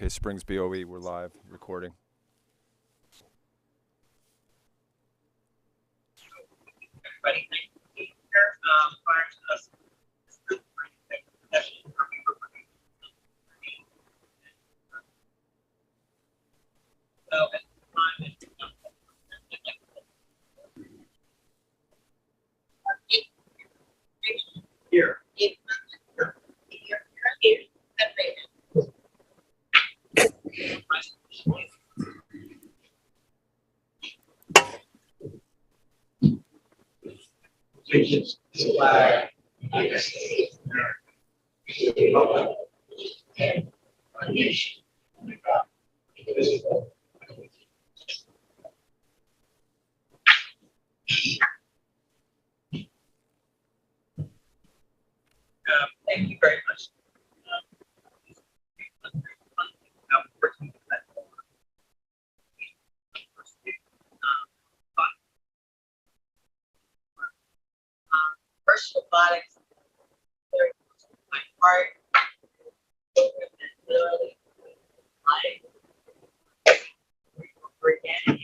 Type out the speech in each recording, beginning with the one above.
Okay, Springs BOE, we're live recording. Everybody, thank you for being here. Prior to us, so at the time, here. Allegiance to the flag of the United States of America, to the republic and our nation under God, indivisible. Thank you very much. First robotics, very close to my heart. Literally, organic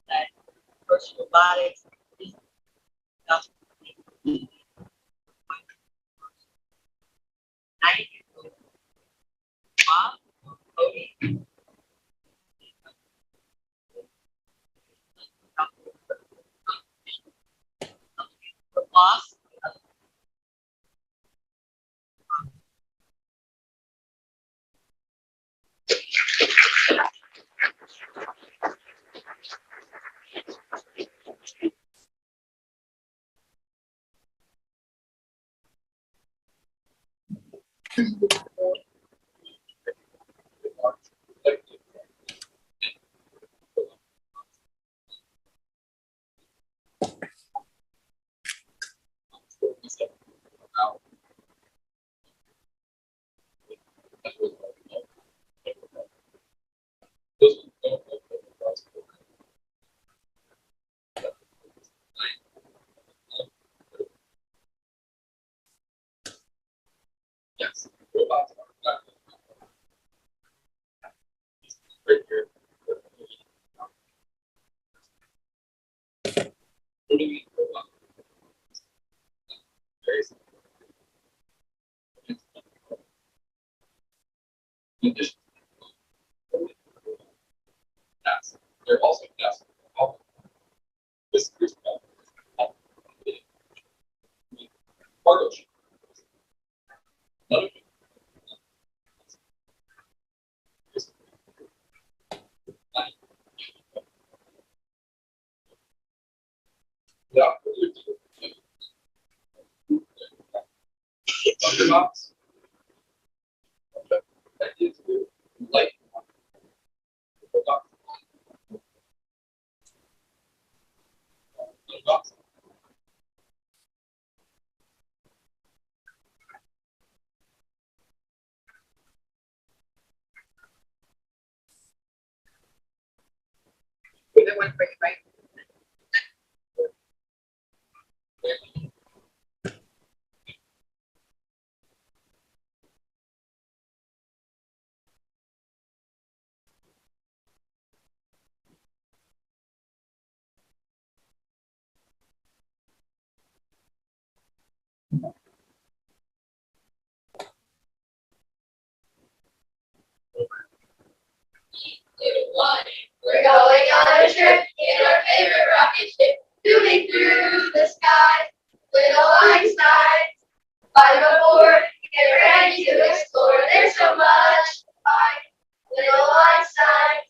that first robotics is just lost. Yes, robots are right here. What do you mean robot? Very simple. In addition to tasks, they're also tasks. This is cargo ship. None of it. Yeah. Thunderbox. That is light. Thunderbox. That one for you, right? We're going on a trip in our favorite rocket ship, zooming through the sky. Little Einstein, climb aboard, get ready to explore. There's so much to find. Little Einstein.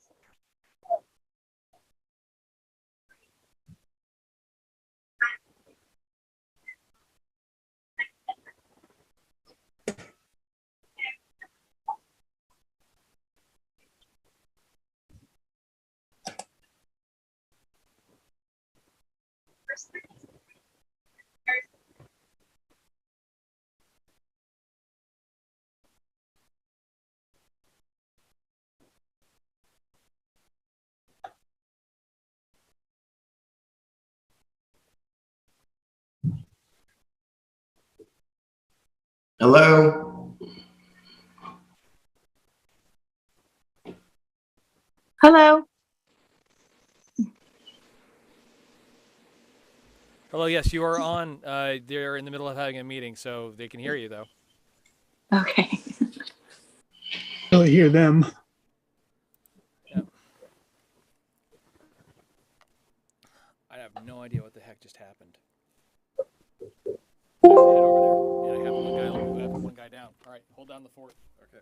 Hello? Hello. Hello, yes, you are on. They're in the middle of having a meeting, so they can hear you, though. Okay. Really hear them. Yep. I have no idea what the heck just happened. I have to head over there. Yeah, I have one guy down. All right, hold down the fort. Okay.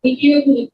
Thank you.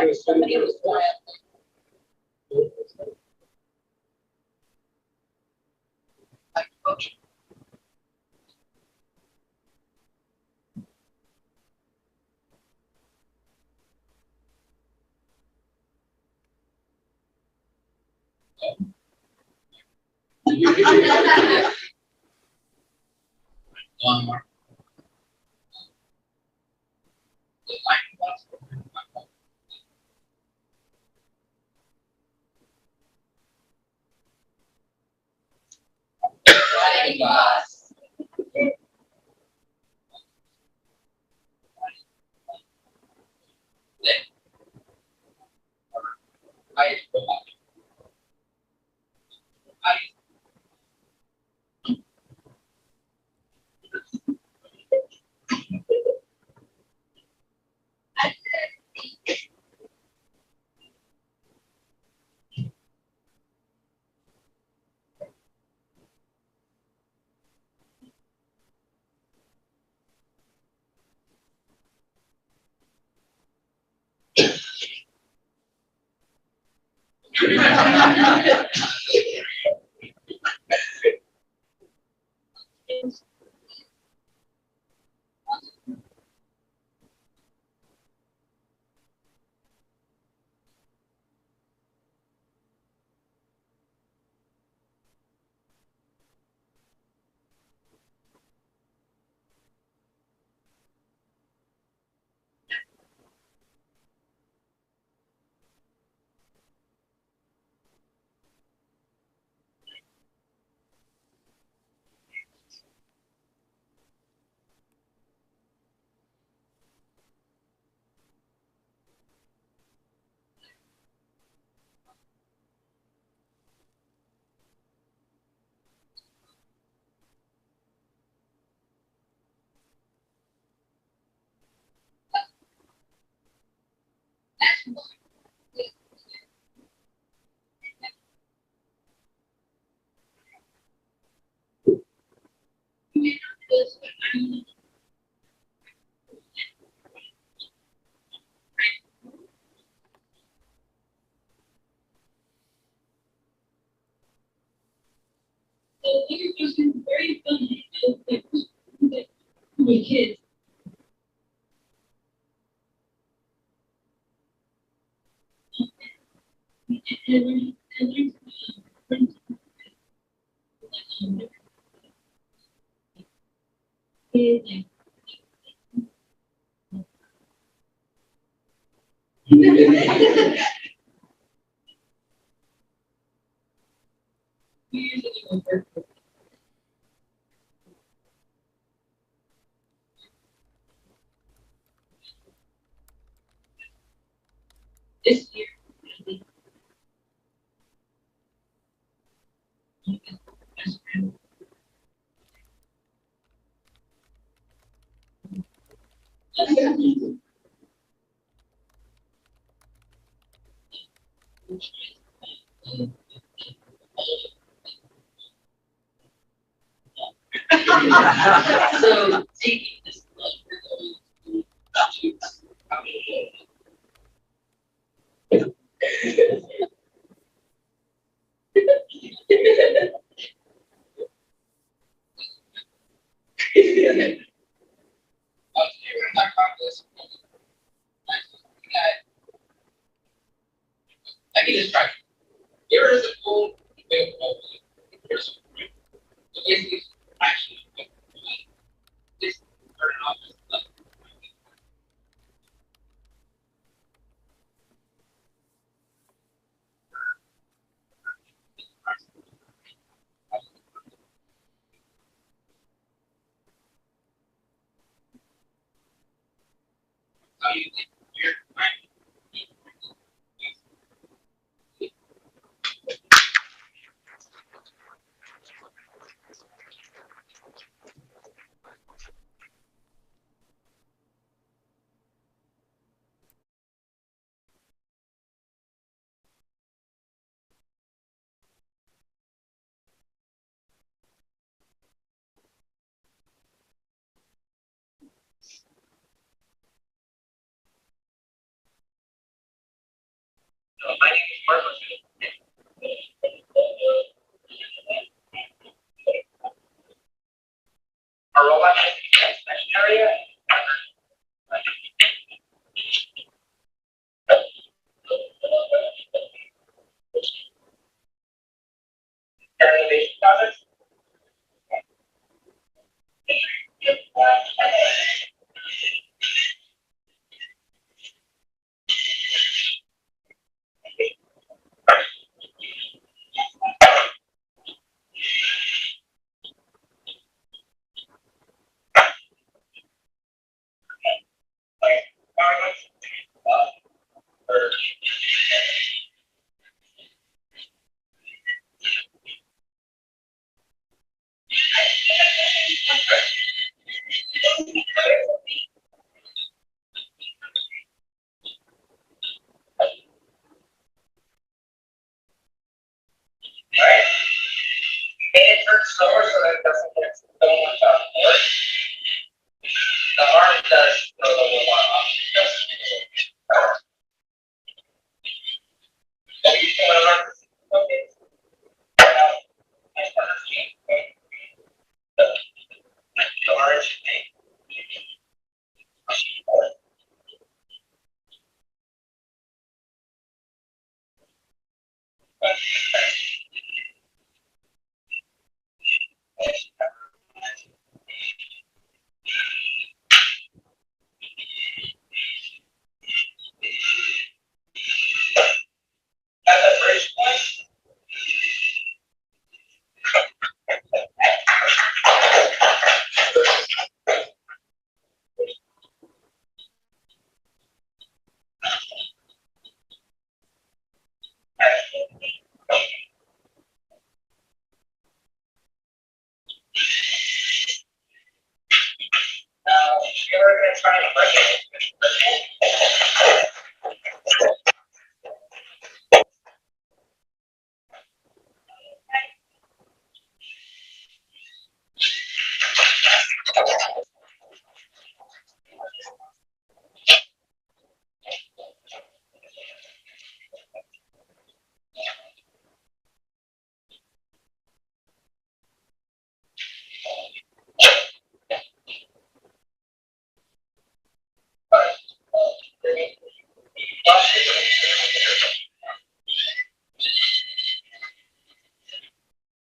that somebody was born. Like, coach. One more. Running boss. So you're just very funny with kids. This year, so taking this we're going to choose. I can just try. Here is a full here's so basically actually this turn off is left. So you think here, right? My name is Mark. Our robot has a session area. Innovation projects. It hurts slower so that it doesn't get so much on board. The arm does throw the robot off. The orange thing. At the first point, we're going to try and break it.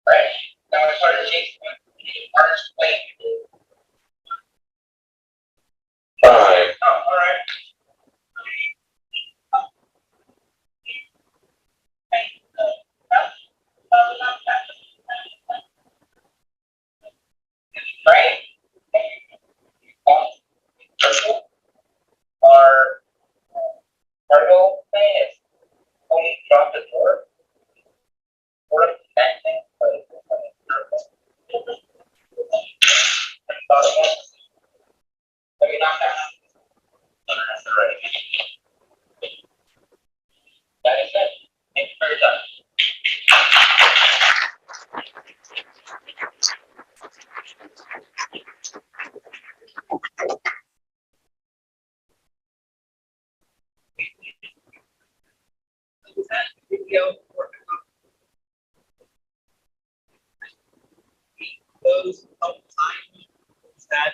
Right? Now I started chasing artist plate. Five. Oh, all right. Right? Purple. Our cardinal thing is only dropped the door. Or that thing, but it's let me knock that out. That's the right. That is it. Thank you for your time. Those outside that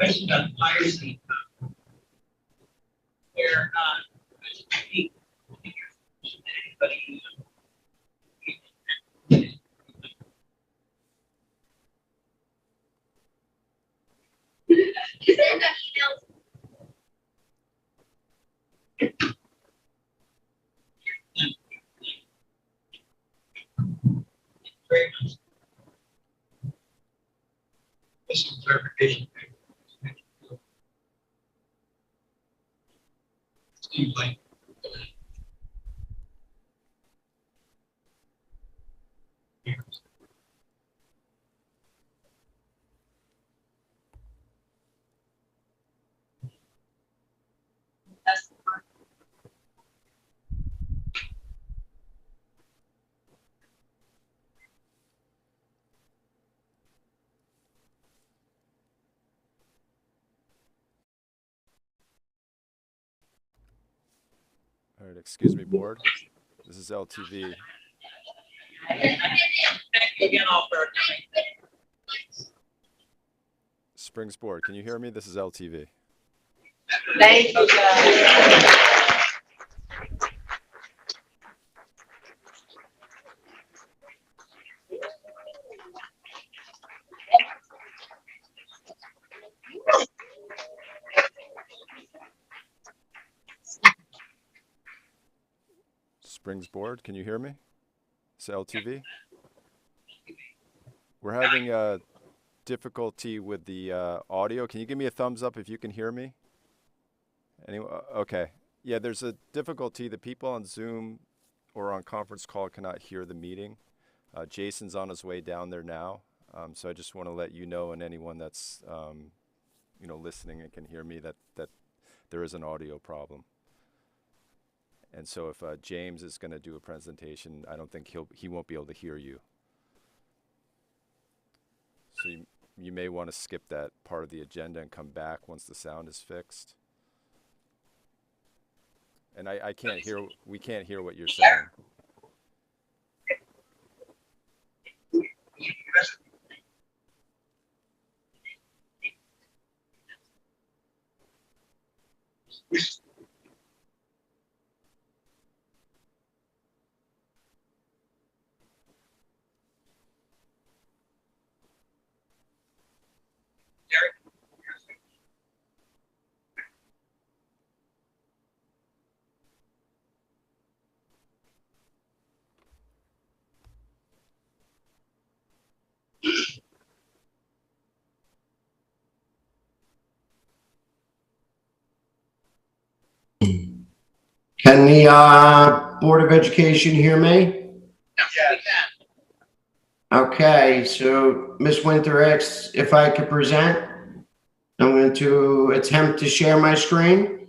question about piracy. Where, anybody, You send that email. very much. Just some clarification. Seems like. All right, excuse me, board. This is LTV. Thank you again all for Springs board, can you hear me? This is LTV. Thank you, guys. Springs board, can you hear me? It's LTV. We're having a difficulty with the audio. Can you give me a thumbs up if you can hear me? Anyway, okay. Yeah, there's a difficulty. The people on Zoom or on conference call cannot hear the meeting. Jason's on his way down there now. So I just want to let you know, and anyone that's listening and can hear me, that there is an audio problem. And so if James is going to do a presentation, I don't think he won't be able to hear you. So you may want to skip that part of the agenda and come back once the sound is fixed. And we can't hear what you're saying. Can the Board of Education hear me? Yes. Okay, so Ms. Winter asks if I could present. I'm going to attempt to share my screen.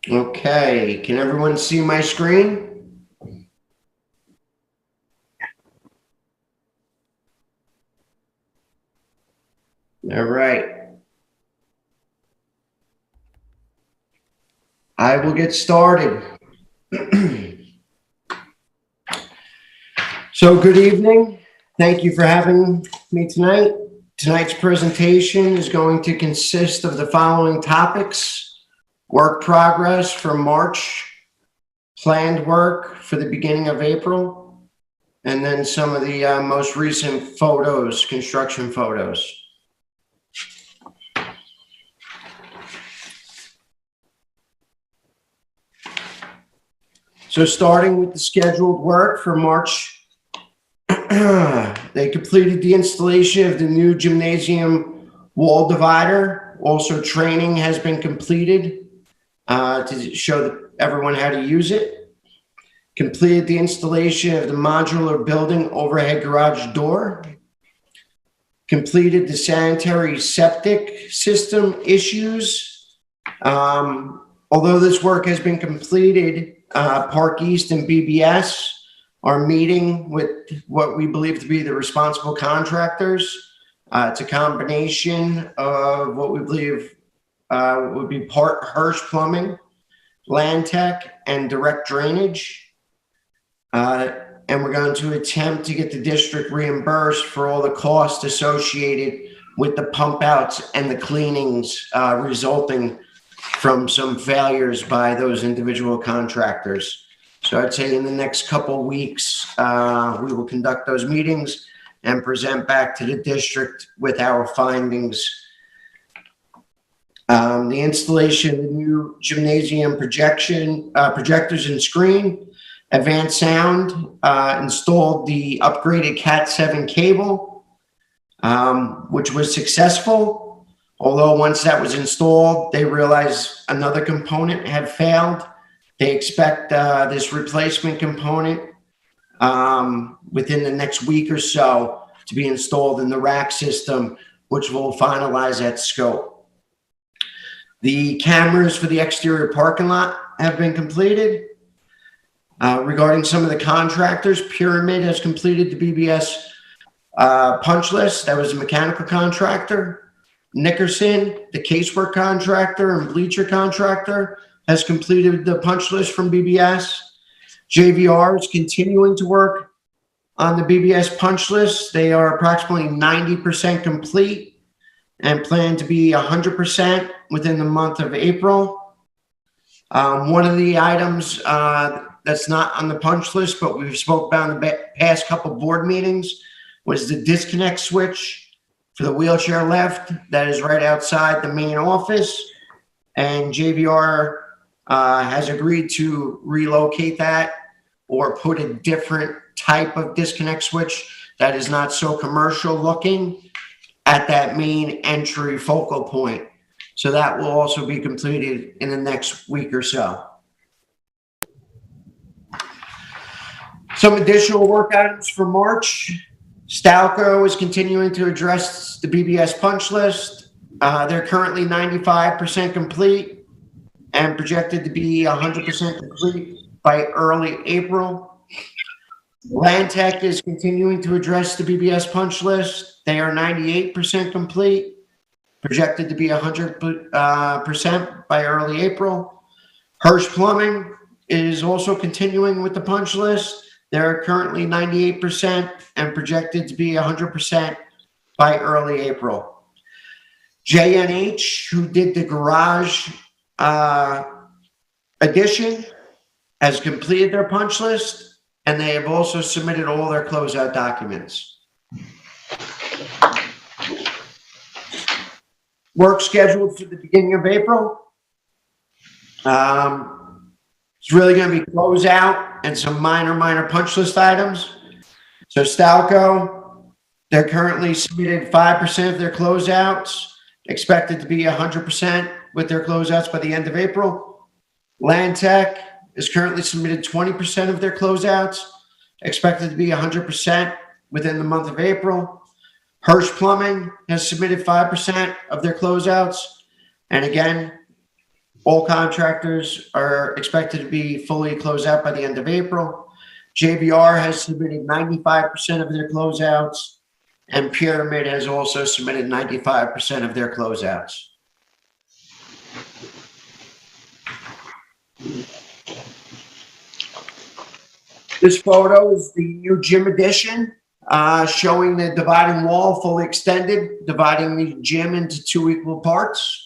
Okay, can everyone see my screen? All right. I will get started. So good evening. Thank you for having me tonight. Tonight's presentation is going to consist of the following topics: work progress for March, planned work for the beginning of April, and then some of the most recent photos, construction photos. So starting with the scheduled work for March, they completed the installation of the new gymnasium wall divider. Also, training has been completed to show everyone how to use it. Completed the installation of the modular building overhead garage door. Completed the sanitary septic system issues. Although this work has been completed, Park East and BBS are meeting with what we believe to be the responsible contractors It's a combination of what we believe would be part Hirsch Plumbing, Land Tech, and direct drainage. And we're going to attempt to get the district reimbursed for all the costs associated with the pump outs and the cleanings resulting from some failures by those individual contractors. So I'd say in the next couple weeks, we will conduct those meetings and present back to the district with our findings. The installation of the new gymnasium projectors and screen, advanced sound, installed the upgraded Cat 7 cable, which was successful. Although once that was installed, they realized another component had failed. They expect this replacement component within the next week or so to be installed in the rack system, which will finalize that scope. The cameras for the exterior parking lot have been completed. Regarding some of the contractors, Pyramid has completed the BBS punch list. That was a mechanical contractor. Nickerson, the casework contractor and bleacher contractor, has completed the punch list from BBS. JVR is continuing to work on the BBS punch list. They are approximately 90% complete and plan to be 100% within the month of April. One of the items that's not on the punch list, but we've spoke about in the past couple board meetings, was the disconnect switch for the wheelchair lift that is right outside the main office. And JVR has agreed to relocate that or put a different type of disconnect switch that is not so commercial looking at that main entry focal point. So that will also be completed in the next week or so. Some additional work items for March. Stalco is continuing to address the BBS punch list. They're currently 95% complete and projected to be 100% complete by early April. Land Tech is continuing to address the BBS punch list. They are 98% complete, projected to be 100% by early April. Hirsch Plumbing is also continuing with the punch list. They're currently 98% and projected to be 100% by early April. JNH, who did the garage addition, has completed their punch list, and they have also submitted all their closeout documents. Work scheduled for the beginning of April. It's really going to be closeout and some minor punch list items. So Stalco, they're currently submitted 5% of their closeouts, expected to be 100% with their closeouts by the end of April. Land Tech is currently submitted 20% of their closeouts, expected to be 100% within the month of April. Hirsch Plumbing has submitted 5% of their closeouts. And again, all contractors are expected to be fully closed out by the end of April. JVR has submitted 95% of their closeouts, and Pyramid has also submitted 95% of their closeouts. This photo is the new gym addition, showing the dividing wall fully extended, dividing the gym into 2 equal parts.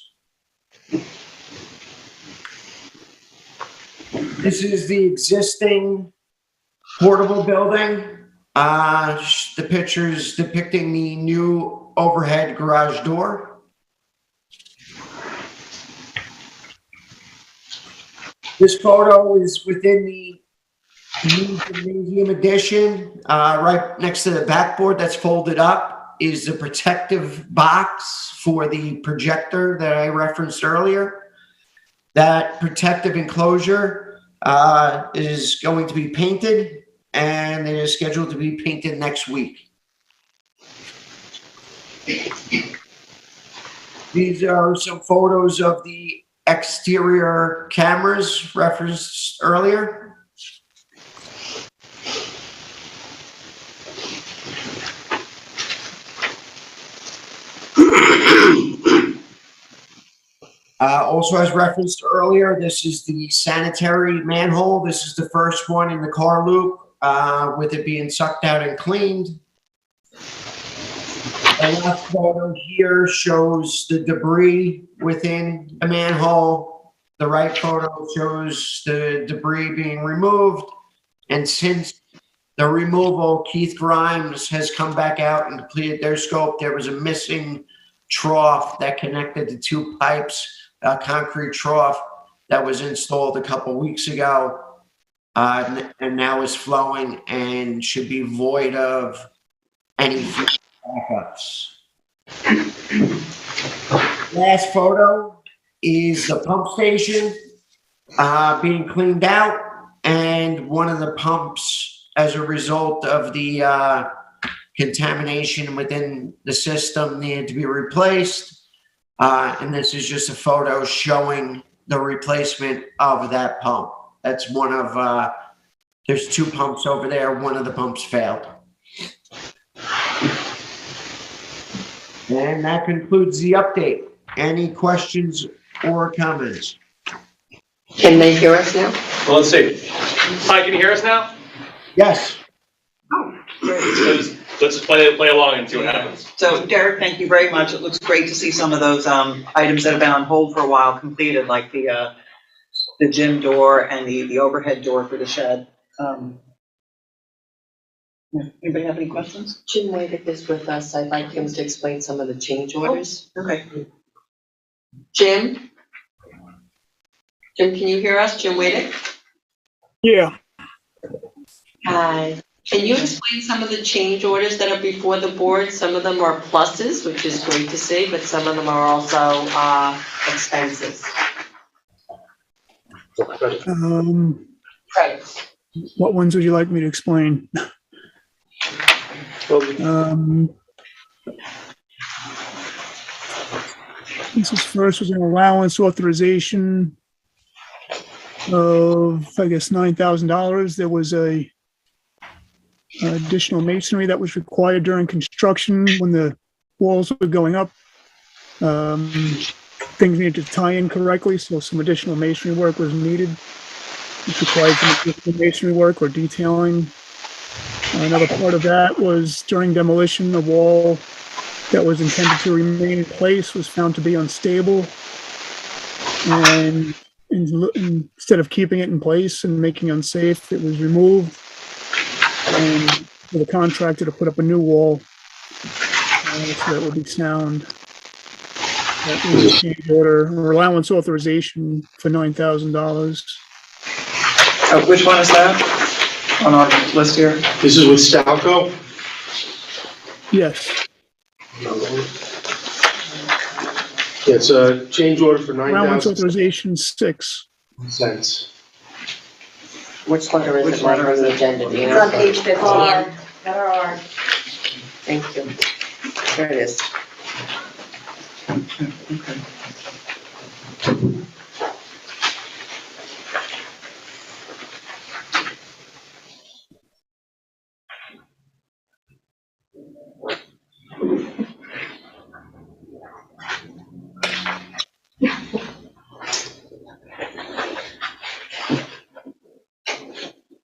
This is the existing portable building. The pictures depicting the new overhead garage door. This photo is within the new gymnasium addition. Right next to the backboard that's folded up is the protective box for the projector that I referenced earlier. That protective enclosure is going to be painted, and it is scheduled to be painted next week. These are some photos of the exterior cameras referenced earlier. Also, as referenced earlier, this is the sanitary manhole. This is the first one in the car loop, with it being sucked out and cleaned. The left photo here shows the debris within the manhole. The right photo shows the debris being removed. And since the removal, Keith Grimes has come back out and completed their scope. There was a missing trough that connected the two pipes, a concrete trough that was installed a couple weeks ago, and now is flowing and should be void of any future backups. Last photo is the pump station being cleaned out, and one of the pumps, as a result of the contamination within the system, needed to be replaced. And this is just a photo showing the replacement of that pump. That's one of, there's two pumps over there. One of the pumps failed. And that concludes the update. Any questions or comments? Can they hear us now? Well, let's see. Hi, can you hear us now? Yes. Oh, great. Let's just play along and see what happens. So Derek, thank you very much. It looks great to see some of those items that have been on hold for a while completed, like the gym door and the overhead door for the shed. Anybody have any questions? Jim Wadick is with us. I'd like him to explain some of the change orders. Okay. Jim? Jim, can you hear us? Jim Wadick? Yeah. Hi. Can you explain some of the change orders that are before the board? Some of them are pluses, which is great to see, but some of them are also expenses. Credits. What ones would you like me to explain? This is first was an allowance authorization of, I guess, $9,000. There was a additional masonry that was required during construction when the walls were going up. Things needed to tie in correctly, so some additional masonry work was needed. It required some additional masonry work or detailing. Another part of that was during demolition, the wall that was intended to remain in place was found to be unstable. And instead of keeping it in place and making it unsafe, it was removed. And for the contractor to put up a new wall, so that would be sound. That was a change order, or allowance authorization for $9,000. Which one is that on our list here? This is with Stalco. Yes. It's a change order for Allowance 9,000 authorization 6. cents. Which letter is it on the agenda? Do you It's know? on page 15. R. Thank you. There it is.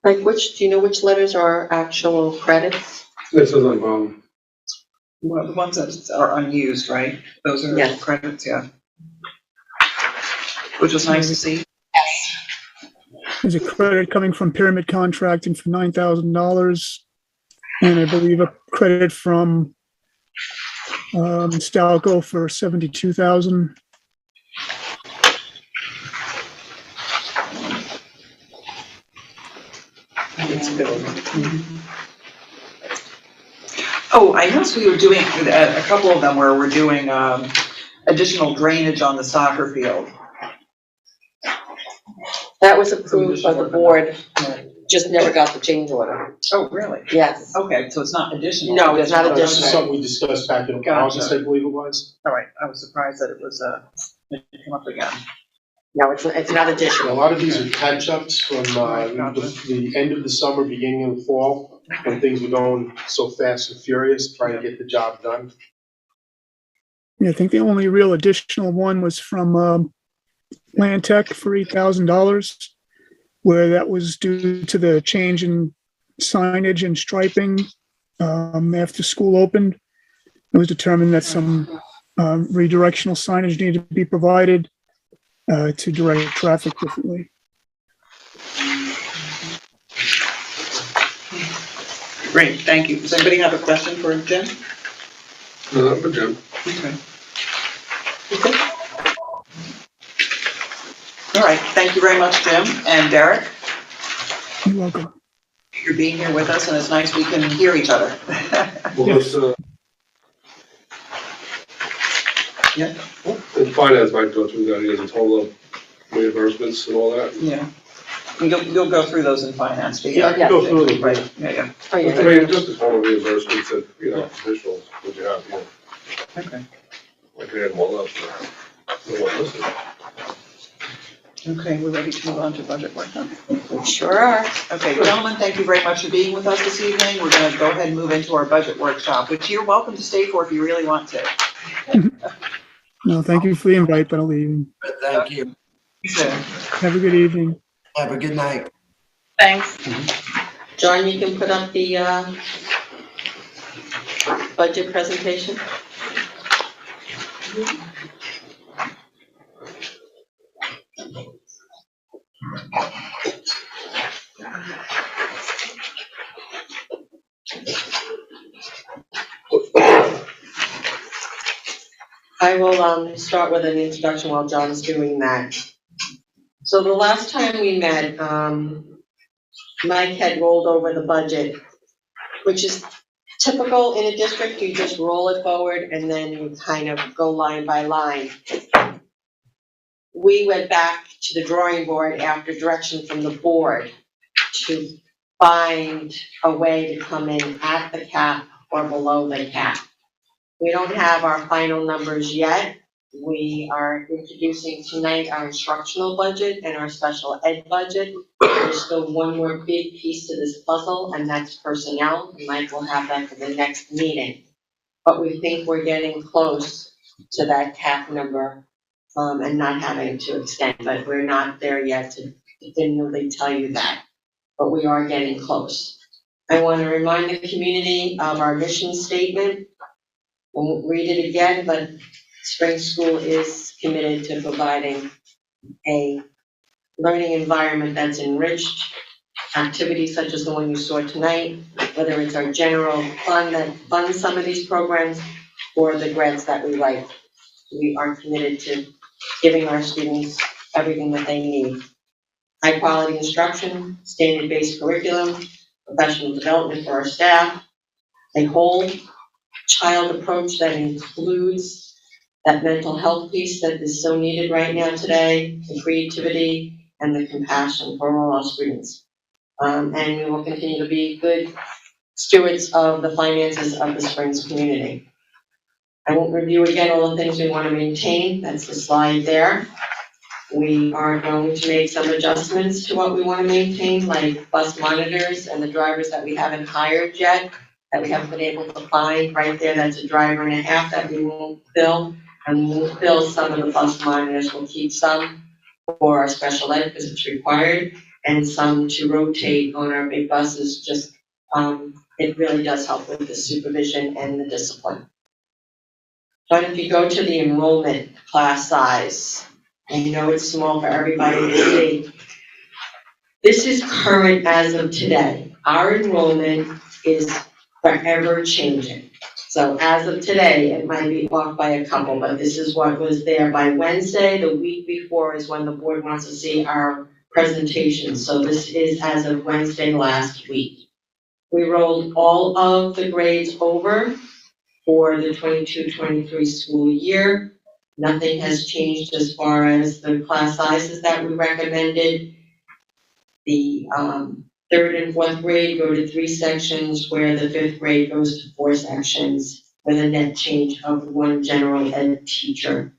Like do you know which letters are actual credits? This is on Well, the ones that are unused, right? Those are Yes. credits, yeah. Which was nice to see. There's a credit coming from Pyramid Contracting for $9,000. And I believe a credit from Stalco for $72,000. It's a good one. Oh, I noticed we were doing a couple of them where we're doing additional drainage on the soccer field. That was approved by the board, just never got the change order. Oh, really? Yes. Okay, so it's not additional. No, it's not This additional. is something we discussed back in Gotcha. August, I believe it was. All right, I was surprised that it was, it came up again. No, it's not A additional. lot of these are catch-ups from the end of the summer, beginning of the fall, when things were going so fast and furious, trying to get the job done. Yeah, I think the only real additional one was from Land Tech for $8,000, where that was due to the change in signage and striping after school opened. It was determined that some redirectional signage needed to be provided to direct traffic differently. Great, thank you. Does anybody have a question for Jim? No, not for Jim. Okay. Okay. All right, thank you very much, Jim and Derek. You're welcome. You're being here with us, and it's nice we can hear each other. Well, Yes. let's, Yeah. in finance, might go through that, he has a total of reimbursements and all that. Yeah. You'll go through those in finance. But Yeah, I can go through them. Right, yeah. Oh, I yeah. mean, just the total reimbursements and, additionals, what you have here. Okay. I can add them all up. No one listening. Okay, we're ready to move on to budget work then. Sure are. Okay, gentlemen, thank you very much for being with us this evening. We're gonna go ahead and move into our budget workshop, which you're welcome to stay for if you really want to. No, thank you for the invite, but I'll leave. Thank you. Have a good evening. Have a good night. Thanks. John, you can put up the budget presentation. I will start with an introduction while John's doing that. So the last time we met, Mike had rolled over the budget, which is typical in a district. You just roll it forward and then you kind of go line by line. We went back to the drawing board after direction from the board to find a way to come in at the cap or below the cap. We don't have our final numbers yet. We are introducing tonight our instructional budget and our special ed budget. There's still one more big piece to this puzzle, and that's personnel. Mike will have that for the next meeting. But we think we're getting close to that cap number, and not having to extend, but we're not there yet to definitively tell you that. But we are getting close. I want to remind the community of our mission statement. I won't read it again, but Spring School is committed to providing a learning environment that's enriched, activities such as the one you saw tonight, whether it's our general fund that funds some of these programs or the grants that we write. We are committed to giving our students everything that they need. High quality instruction, standard-based curriculum, professional development for our staff, a whole child approach that includes that mental health piece that is so needed right now today, the creativity and the compassion for all our students. And we will continue to be good stewards of the finances of the Springs community. I won't review again all the things we want to maintain. That's the slide there. We are going to make some adjustments to what we want to maintain, like bus monitors and the drivers that we haven't hired yet, that we haven't been able to find. Right there, that's a driver and a half that we won't fill. And we'll fill some of the bus monitors. We'll keep some for our special ed because it's required, and some to rotate on our big buses. Just it really does help with the supervision and the discipline. So if you go to the enrollment class size, and you know it's small for everybody to see, this is current as of today. Our enrollment is forever changing. So as of today, it might be off by a couple, but this is what was there by Wednesday. The week before is when the board wants to see our presentation. So this is as of Wednesday last week. We rolled all of the grades over for the 22-23 school year. Nothing has changed as far as the class sizes that we recommended. The third and fourth grade go to 3 sections, where the 5th grade goes to 4 sections, with a net change of 1 general ed teacher.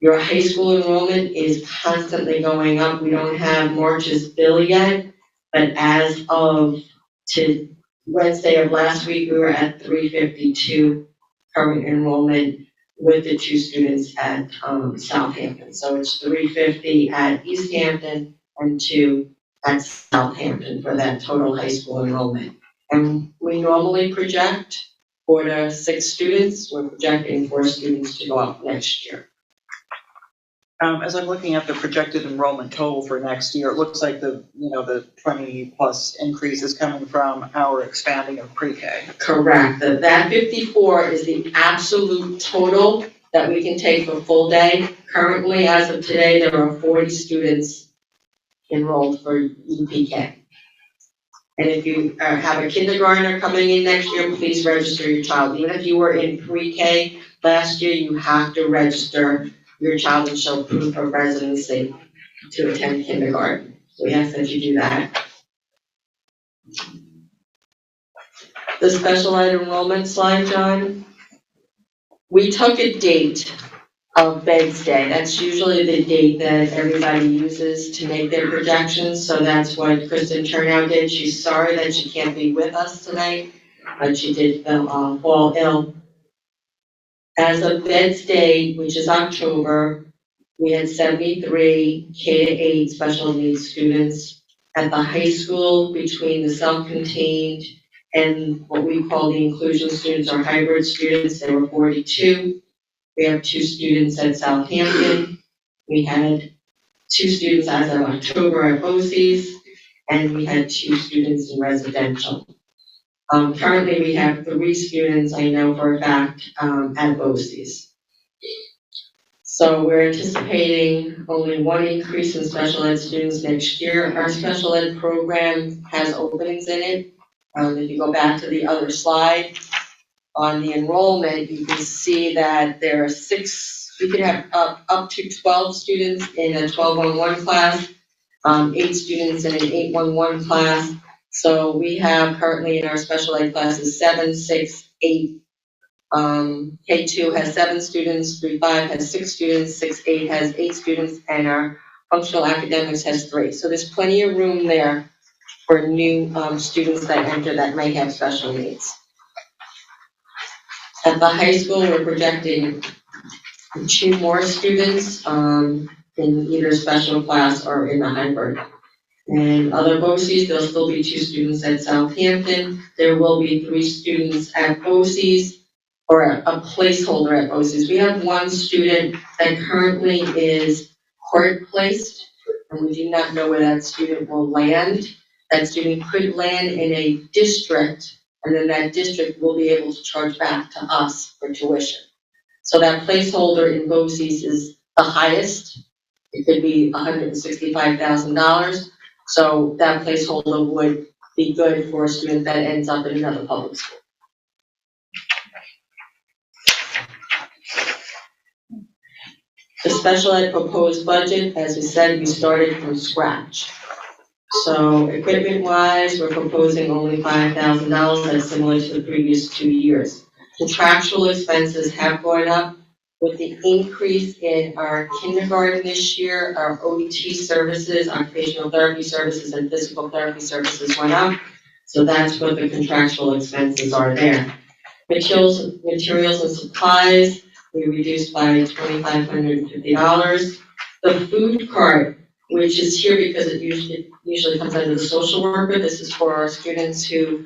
Your high school enrollment is constantly going up. We don't have March's bill yet, but as of to Wednesday of last week, we were at 352 current enrollment, with the 2 students at Southampton. So it's 350 at East Hampton and 2 at Southampton for that total high school enrollment. And we normally project 4 to 6 students. We're projecting 4 students to go up next year. As I'm looking at the projected enrollment total for next year, it looks like the 20 plus increase is coming from our expanding of pre-K. Correct. That 54 is the absolute total that we can take for full day. Currently, as of today, there are 40 students enrolled for UPK. And if you have a kindergartner coming in next year, please register your child. Even if you were in pre-K last year, you have to register your child and show proof of residency to attend kindergarten. So we ask that you do that. The special ed enrollment slide, John. We took a date of Beg's Day. That's usually the date that everybody uses to make their projections. So that's what Kristen Turnout did. She's sorry that she can't be with us tonight, but she did fall ill. As of Bed's Day, which is October, we had 73 K-8 special needs students. At the high school, between the self-contained and what we call the inclusion students or hybrid students, there were 42. We have 2 students at Southampton. We had 2 students as of October at BOCES, and we had 2 students in residential. Currently, we have 3 students, I know for a fact, at BOCES. So we're anticipating only 1 increase in special ed students next year. Our special ed program has openings in it. If you go back to the other slide, on the enrollment, you can see that there are 6, we could have up to 12 students in a 1211 class, 8 students in an 811 class. So we have currently in our special ed classes 7, 6, 8. K2 has 7 students, 3-5 has 6 students, 6-8 has 8 students, and our functional academics has 3. So there's plenty of room there for new students that enter that may have special needs. At the high school, we're projecting 2 more students in either special class or in the hybrid. And other BOCES, there'll still be 2 students at Southampton. There will be 3 students at BOCES, or a placeholder at BOCES. We have 1 student that currently is court placed, and we do not know where that student will land. That student could land in a district, and then that district will be able to charge back to us for tuition. So that placeholder in BOCES is the highest. It could be $165,000. So that placeholder would be good for a student that ends up in another public school. The special ed proposed budget, as we said, we started from scratch. So equipment-wise, we're proposing only $5,000. That's similar to the previous 2 years. Contractual expenses have gone up with the increase in our kindergarten this year. Our OT services, occupational therapy services, and physical therapy services went up. So that's what the contractual expenses are there. Materials and supplies, we reduced by $2,550. The food cart, which is here because it usually comes under the social worker. This is for our students who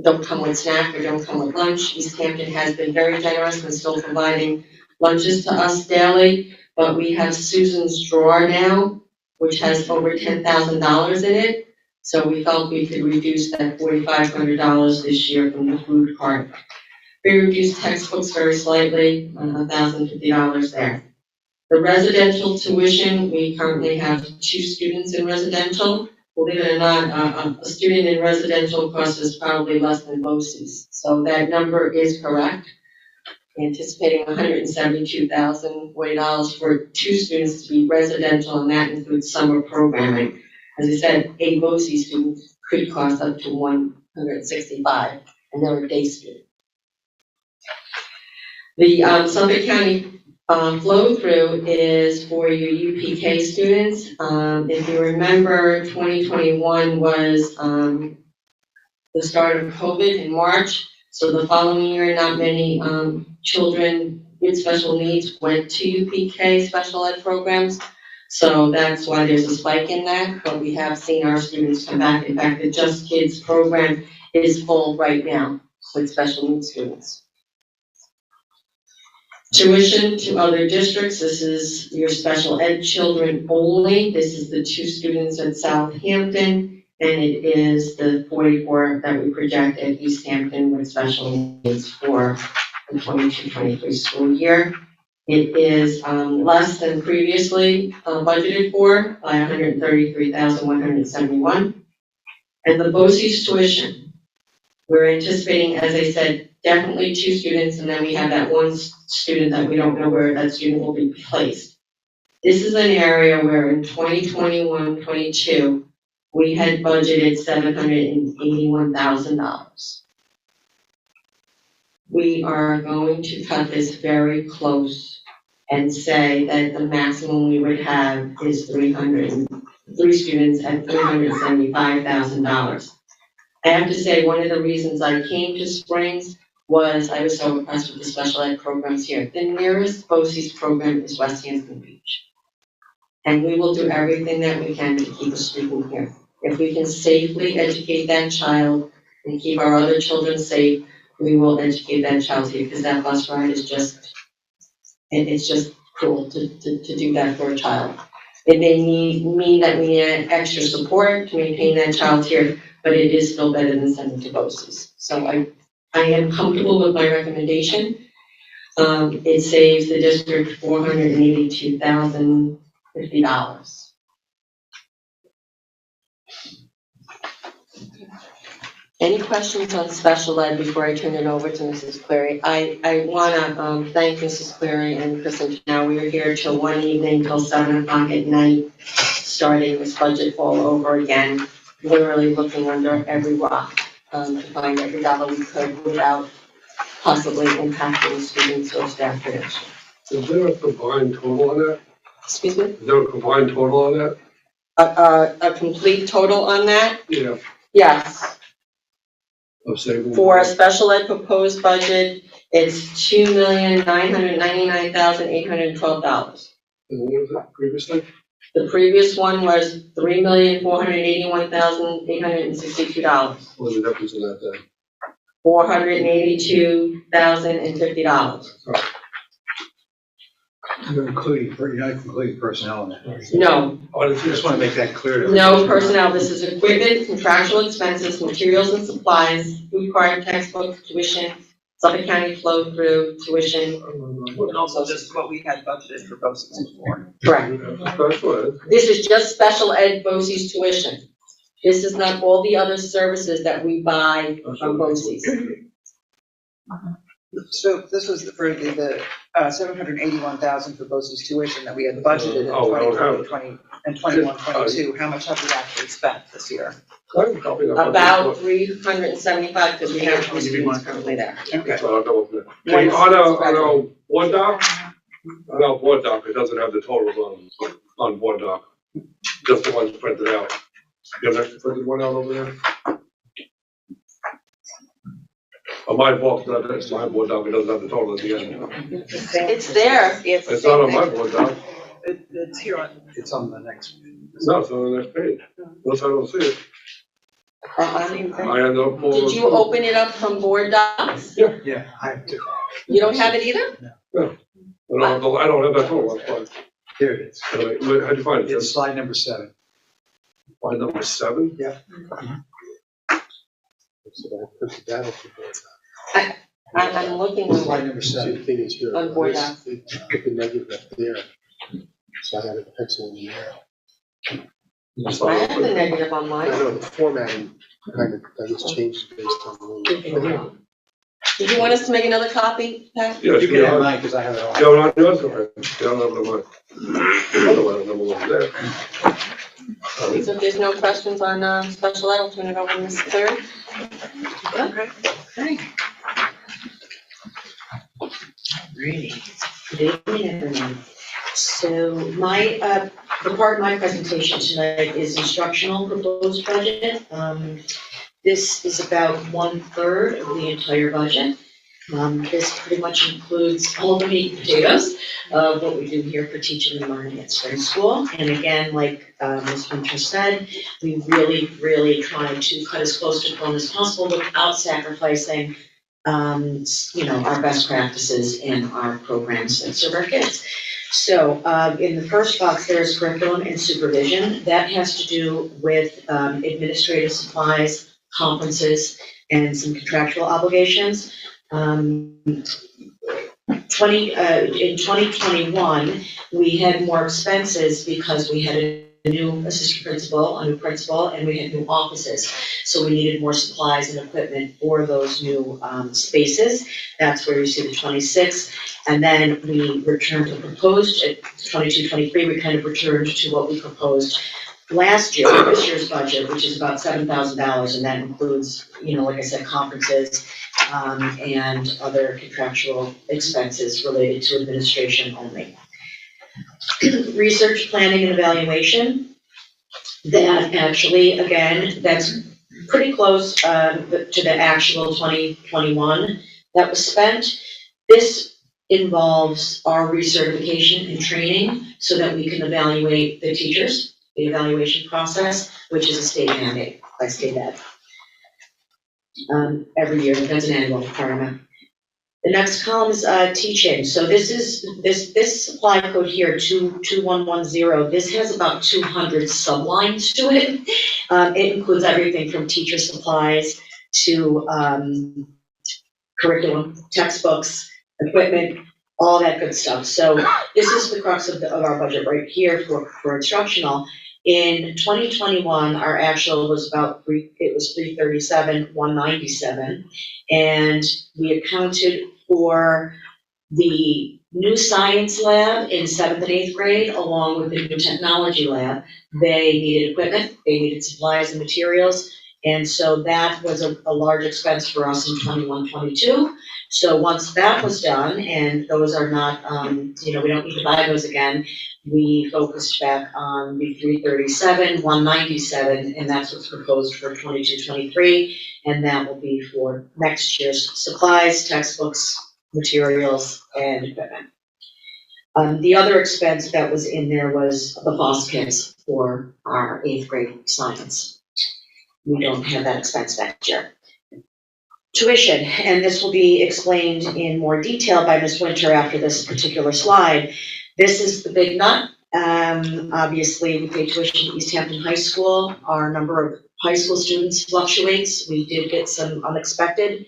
don't come with snack or don't come with lunch. East Hampton has been very generous and still providing lunches to us daily, but we have Susan's Drawer now, which has over $10,000 in it. So we felt we could reduce that $4,500 this year from the food cart. We reduced textbooks very slightly, $1,050 there. The residential tuition, we currently have 2 students in residential. Believe it or not, a student in residential cost is probably less than BOCES. So that number is correct. Anticipating $172,040 for 2 students to be residential, and that includes summer programming. As I said, a BOCES student could cost up to $165, and they're a day student. The Suffolk County flow through is for your UPK students. If you remember, 2021 was the start of COVID in March. So the following year, not many children with special needs went to UPK special ed programs. So that's why there's a spike in that, but we have seen our students come back. In fact, the Just Kids program is full right now with special needs students. Tuition to other districts, this is your special ed children only. This is the 2 students at Southampton, and it is the 44 that we project at East Hampton with special needs for the 22-23 school year. It is less than previously budgeted for by $133,171. And the BOCES tuition, we're anticipating, as I said, definitely 2 students, and then we have that 1 student that we don't know where that student will be placed. This is an area where in 2021-22, we had budgeted $781,000. We are going to cut this very close and say that the maximum we would have is 3 students at $375,000. I have to say, one of the reasons I came to Springs was I was so impressed with the special ed programs here. The nearest BOCES program is West Hampton Beach. And we will do everything that we can to keep a student here. If we can safely educate that child and keep our other children safe, we will educate that child here, because that bus ride is just, it's just cruel to do that for a child. It may mean that we need extra support to maintain that child here, but it is still better than sending to BOCES. So I am comfortable with my recommendation. It saves the district $482,050. Any questions on special ed before I turn it over to Mrs. Cleary? I want to thank Mrs. Cleary and Kristen. Now we are here till 1 evening, till 7 o'clock at night, starting this budget all over again, literally looking under every rock to find every dollar we could without possibly impacting students or staff production. Is there a combined total on that? Excuse me? Is there a combined total on that? A complete total on that? Yeah. Yes. Of savings? For a special ed proposed budget, it's $2,999,812. And what was that previously? The previous one was $3,481,862. What was the difference in that then? $482,050. You're not including personnel in that. No, Oh, I just want to make that clear. no personnel. This is equipment, contractual expenses, materials and supplies, food required textbooks, tuition, Suffolk County flow through, tuition. And also this is what we had budgeted for BOCES before. Correct. Special ed. This is just special ed BOCES tuition. This is not all the other services that we buy from BOCES. So this was for the $781,000 for BOCES tuition that we had budgeted in Oh, we don't have 2020 and 21-22. How much have we actually spent this year? About 375, because we have 2 students currently there. Okay. So I'll double check. Okay, on a Word doc, it doesn't have the totals on Word doc. Just the ones printed out. You have an extra printed one out over there? On my book, that's my Word doc, it doesn't have the total at the end. It's there. It's not on my Word doc. It's here on. It's on the next. No, it's on the next page. Unless I don't see it. I end up. Did you open it up from Board Docs? Yeah, I have to. You don't have it either? I don't have that total, that's fine. Here it is. How'd you find it? It's slide number 7. Slide number 7? Yeah. I'm looking Slide on number See, 7. the thing is here. On Board Docs. They put the negative up there, so I had a pencil in the air. I have the negative on I mine. know the formatting kind of, I just changed based on the way. Did you want us to make another copy, Pat? Yes, You can have mine because I have it all. Yeah, well, I know it's okay. Yeah, I don't have mine. Otherwise, number one there. So if there's no questions on special ed, I'll turn it over to Ms. Cleary. Okay. Good evening, everyone. So the part of my presentation tonight is instructional proposed budget. This is about 1/3 of the entire budget. This pretty much includes all the meat and potatoes of what we do here for teaching and learning at spring school. And again, like Ms. Winter said, we really try to cut as close to home as possible without sacrificing, our best practices in our programs that serve our kids. So in the first box, there's curriculum and supervision. That has to do with administrative supplies, conferences, and some contractual obligations. In 2021, we had more expenses because we had a new assistant principal, a new principal, and we had new offices. So we needed more supplies and equipment for those new spaces. That's where you see the 26. And then we returned to proposed at 22-23, we kind of returned to what we proposed last year, this year's budget, which is about $7,000, and that includes, like I said, conferences and other contractual expenses related to administration only. Research, planning, and evaluation. That actually, again, that's pretty close to the actual 2021 that was spent. This involves our recertification and training so that we can evaluate the teachers, the evaluation process, which is a state mandate by state ed. Every year, that's an annual requirement. The next column is teaching. So this is this supply code here, 2110. This has about 200 sublines to it. It includes everything from teacher supplies to curriculum, textbooks, equipment, all that good stuff. So this is the crux of our budget right here for instructional. In 2021, our actual was about it was 337, 197, and we accounted for the new science lab in 7th and 8th grade, along with the new technology lab. They needed equipment, they needed supplies and materials, and so that was a large expense for us in 21-22. So once that was done, and those are not, we don't need to buy those again, we focused back on the 337, 197, and that's what's proposed for 22-23, and that will be for next year's supplies, textbooks, materials, and equipment. The other expense that was in there was the FOSS kits for our 8th grade science. We don't have that expense next year. Tuition, and this will be explained in more detail by Ms. Winter after this particular slide. This is the big nut. Obviously, we pay tuition at East Hampton High School. Our number of high school students fluctuates. We did get some unexpected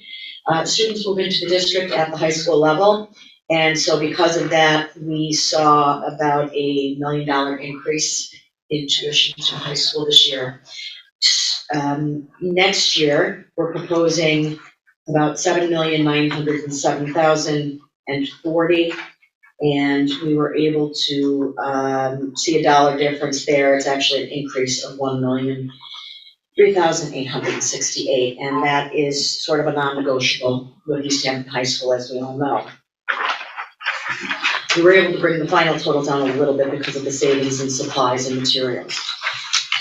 students move into the district at the high school level. And so because of that, we saw about $1 million increase in tuition to high school this year. Next year, we're proposing about $7,907,040, and we were able to see a dollar difference there. It's actually an increase of $1,003,868, and that is sort of a non-negotiable with East Hampton High School, as we all know. We were able to bring the final total down a little bit because of the savings in supplies and materials.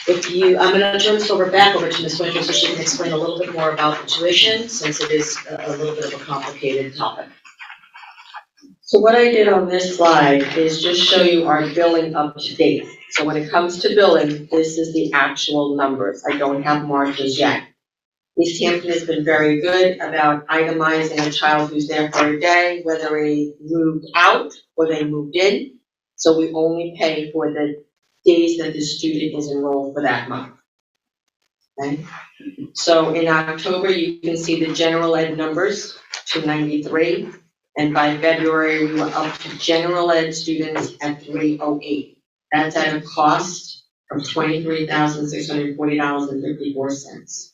I'm going to turn this back over to Ms. Winter so she can explain a little bit more about the tuition, since it is a little bit of a complicated topic. So what I did on this slide is just show you our billing up to date. So when it comes to billing, this is the actual numbers. I don't have margins yet. East Hampton has been very good about itemizing a child who's there for a day, whether they moved out or they moved in. So we only pay for the days that the student is enrolled for that month. Okay? So in October, you can see the general ed numbers, 293. And by February, we were up to general ed students at 308. That's at a cost of $23,640.54.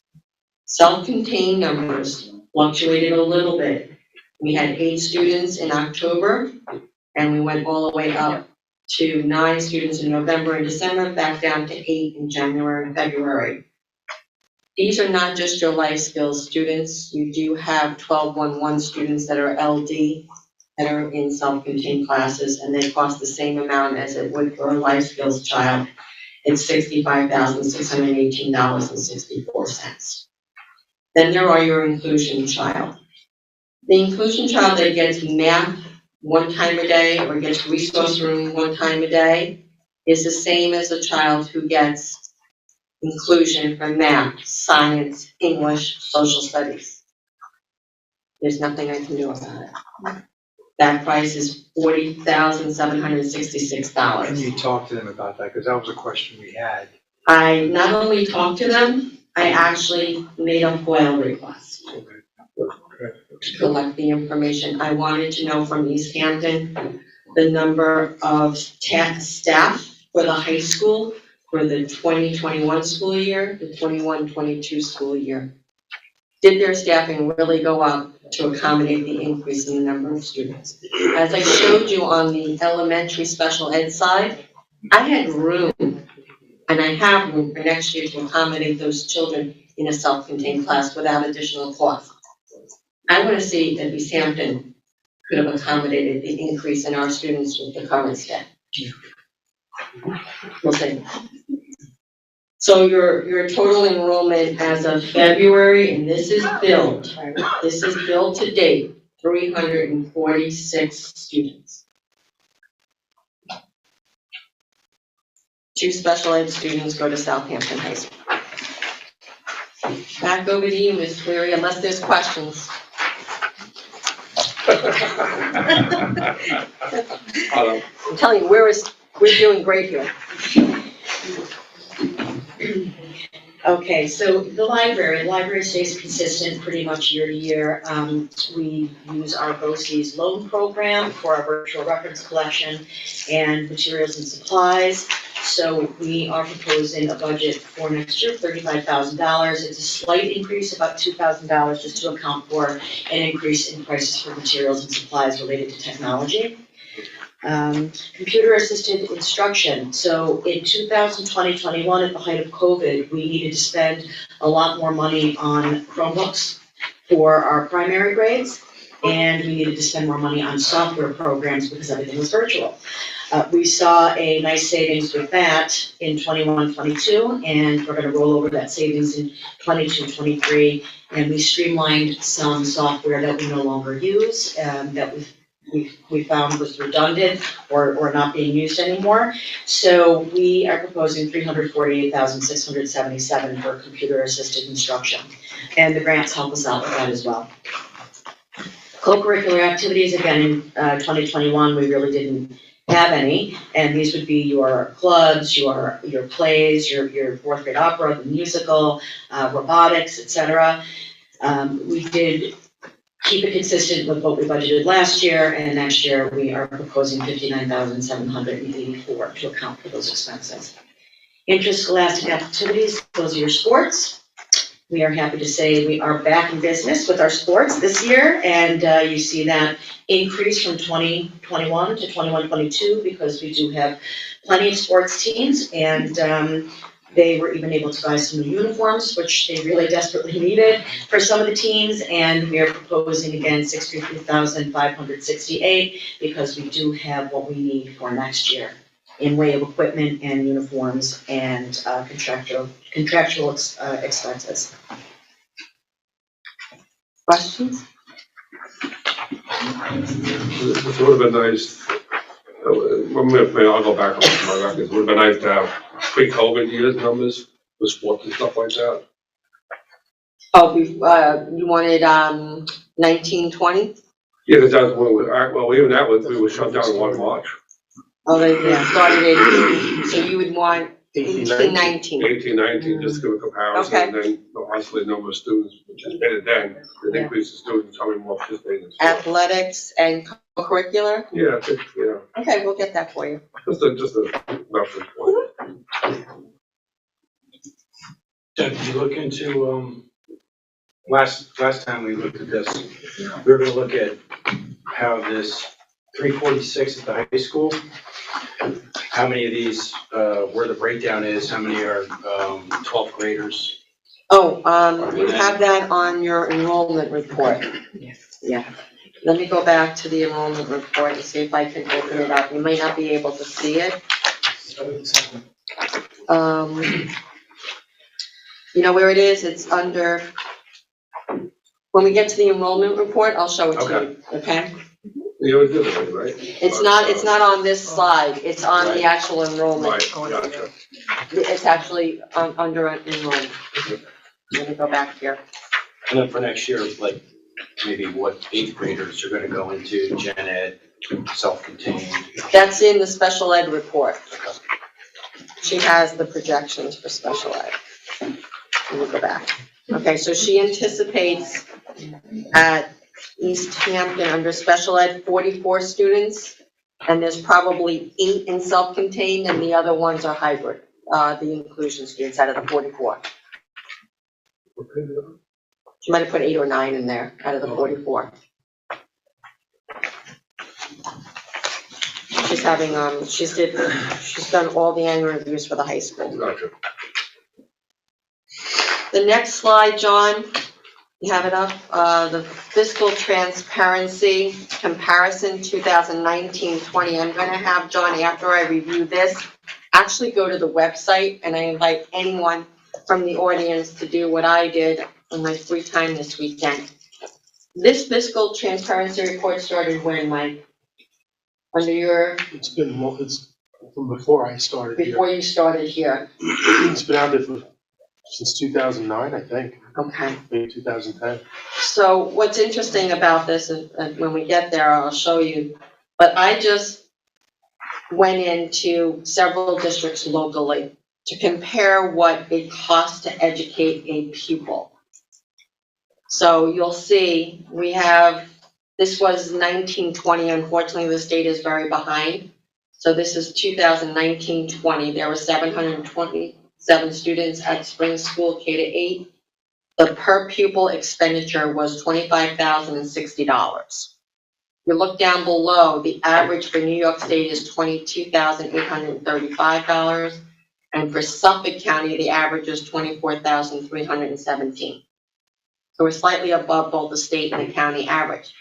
Self-contained numbers fluctuated a little bit. We had 8 students in October, and we went all the way up to 9 students in November and December, back down to 8 in January and February. These are not just your life skills students. You do have 1211 students that are LD, that are in self-contained classes, and they cost the same amount as it would for a life skills child. It's $65,618.64. Then there are your inclusion child. The inclusion child that gets math 1 time a day or gets resource room 1 time a day is the same as a child who gets inclusion for math, science, English, social studies. There's nothing I can do about it. That price is $40,766. And you talked to them about that, because that was a question we had. I not only talked to them, I actually made a FOIL request to collect the information. I wanted to know from East Hampton the number of staff for the high school for the 2021 school year, the 21-22 school year. Did their staffing really go up to accommodate the increase in the number of students? As I showed you on the elementary special ed side, I had room, and I have room for next year to accommodate those children in a self-contained class without additional cost. I want to see if East Hampton could have accommodated the increase in our students with the current staff. We'll see. So your total enrollment as of February, and this is billed to date, 346 students. 2 special ed students go to Southampton High School. Back over to you, Ms. Cleary, unless there's questions. I'm telling you, we're doing great here. Okay, so the library stays consistent pretty much year to year. We use our BOCES loan program for our virtual reference collection and materials and supplies. So we are proposing a budget for next year of $35,000. It's a slight increase, about $2,000, just to account for an increase in prices for materials and supplies related to technology. Computer assisted instruction. So in 2020-21, at the height of COVID, we needed to spend a lot more money on Chromebooks for our primary grades, and we needed to spend more money on software programs because everything was virtual. We saw a nice savings with that in 21-22, and we're going to roll over that savings in 22-23, and we streamlined some software that we no longer use, that we found was redundant or not being used anymore. So we are proposing $348,677 for computer assisted instruction. And the grants help us out with that as well. Co-curricular activities, again, in 2021, we really didn't have any. And these would be your clubs, your plays, your 4th grade opera, the musical, robotics, etc. We did keep it consistent with what we budgeted last year, and next year we are proposing $59,784 to account for those expenses. Inter-Scholastic Opportunities, those are your sports. We are happy to say we are back in business with our sports this year, and you see that increase from 2021 to 21-22 because we do have plenty of sports teams, and they were even able to buy some new uniforms, which they really desperately needed for some of the teams, and we are proposing again $63,568 because we do have what we need for next year in way of equipment and uniforms and contractual expenses. Questions? It would have been nice. I'll go back on my records. It would have been nice to have pre-COVID years numbers with sports and stuff like that. Oh, you wanted 1920? Yeah, because that was when even that was, we were shut down in March. Oh, yeah, started 18. So you would want 1819. 1819, just to give a comparison, Okay. and then obviously the number of students, which is better then, the increase in students, how many more participating. Athletics and co-curricular? Yeah, I think, yeah. Okay, we'll get that for you. Just a reference point. Deb, did you look into, last time we looked at this, we were gonna look at how this 346 at the high school, how many of these, where the breakdown is, how many are 12th graders? Oh, you have that on your enrollment report. Yeah. Let me go back to the enrollment report and see if I can open it up. You may not be able to see it. You know where it is? It's under, When we get to the enrollment report, I'll show it to you, okay? You already did it, right? It's not on this slide, it's on the actual enrollment. Right, gotcha. It's actually under enrollment. Let me go back here. And then for next year, like, maybe what 8th graders are gonna go into gen ed, self-contained? That's in the special ed report. She has the projections for special ed. Let me go back. Okay, so she anticipates at East Hampton, under special ed, 44 students, and there's probably 8 in self-contained, and the other ones are hybrid, the inclusion students out of the 44. She might have put 8 or 9 in there out of the 44. She's having, she's done all the annual reviews for the high school. Gotcha. The next slide, John, you have it up, the fiscal transparency comparison 2019-20. I'm gonna have John, after I review this, actually go to the website, and I invite anyone from the audience to do what I did in my free time this weekend. This fiscal transparency report started when, Mike? Under your, It's from before I started here. before you started here. It's been out there since 2009, I think, Okay. maybe 2010. So what's interesting about this, and when we get there, I'll show you, but I just went into several districts locally to compare what it costs to educate a pupil. So you'll see, we have, this was 1920, unfortunately the state is very behind. So this is 2019-20, there were 727 students at spring school K-8. The per pupil expenditure was $25,060. You look down below, the average for New York State is $22,835, and for Suffolk County, the average is $24,317. So we're slightly above both the state and the county average.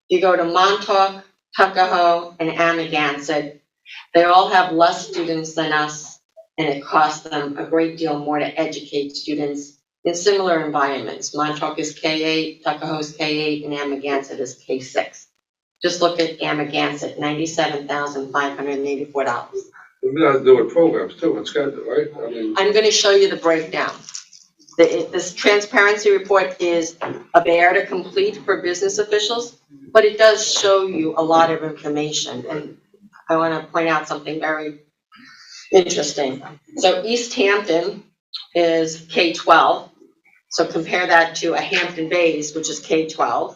If you go to Montauk, Tuckahoe, and Amagansett, they all have less students than us, and it costs them a great deal more to educate students in similar environments. Montauk is K-8, Tuckahoe is K-8, and Amagansett is K-6. Just look at Amagansett, $97,584. We gotta do with programs too, it's got, right? I mean, I'm going to show you the breakdown. This transparency report is a bear to complete for business officials, but it does show you a lot of information. And I want to point out something very interesting. So East Hampton is K-12. So compare that to a Hampton Bays, which is K-12.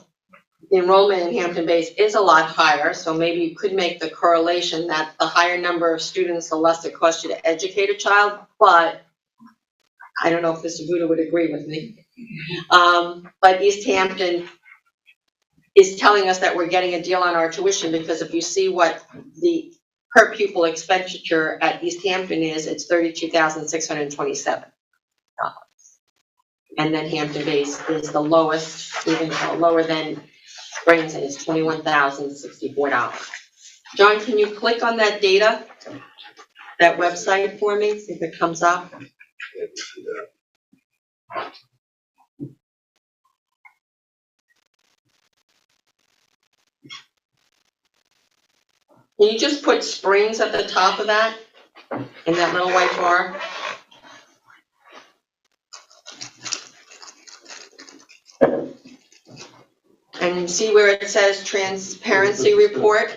The enrollment in Hampton Bays is a lot higher, so maybe you could make the correlation that the higher number of students, the less it costs you to educate a child, but I don't know if Mr. Buda would agree with me. But East Hampton is telling us that we're getting a deal on our tuition, because if you see what the per pupil expenditure at East Hampton is, it's $32,627. And then Hampton Bays is the lowest, even lower than Springs, and it's $21,064. John, can you click on that data, that website for me, see if it comes up? Can you just put Springs at the top of that, in that little white bar? And you see where it says transparency report?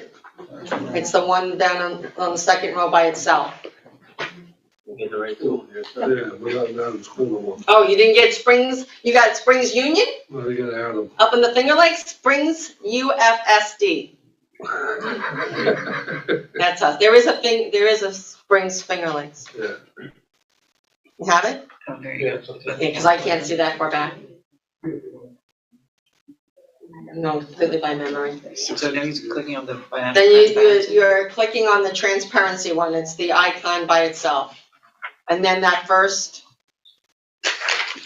It's the one down on the second row by itself. Get the right tool here. yeah, we're not in school no more. Oh, you didn't get Springs? You got Springs Union Well, you gotta add them. up in the Finger Lakes? Springs UFSD. That's us. There is a Springs Finger Lakes. Yeah. You have it? Yeah. Yeah, because I can't see that far back. No, completely by memory. So now he's clicking on the financial. Then you're clicking on the transparency one. It's the icon by itself. And then that first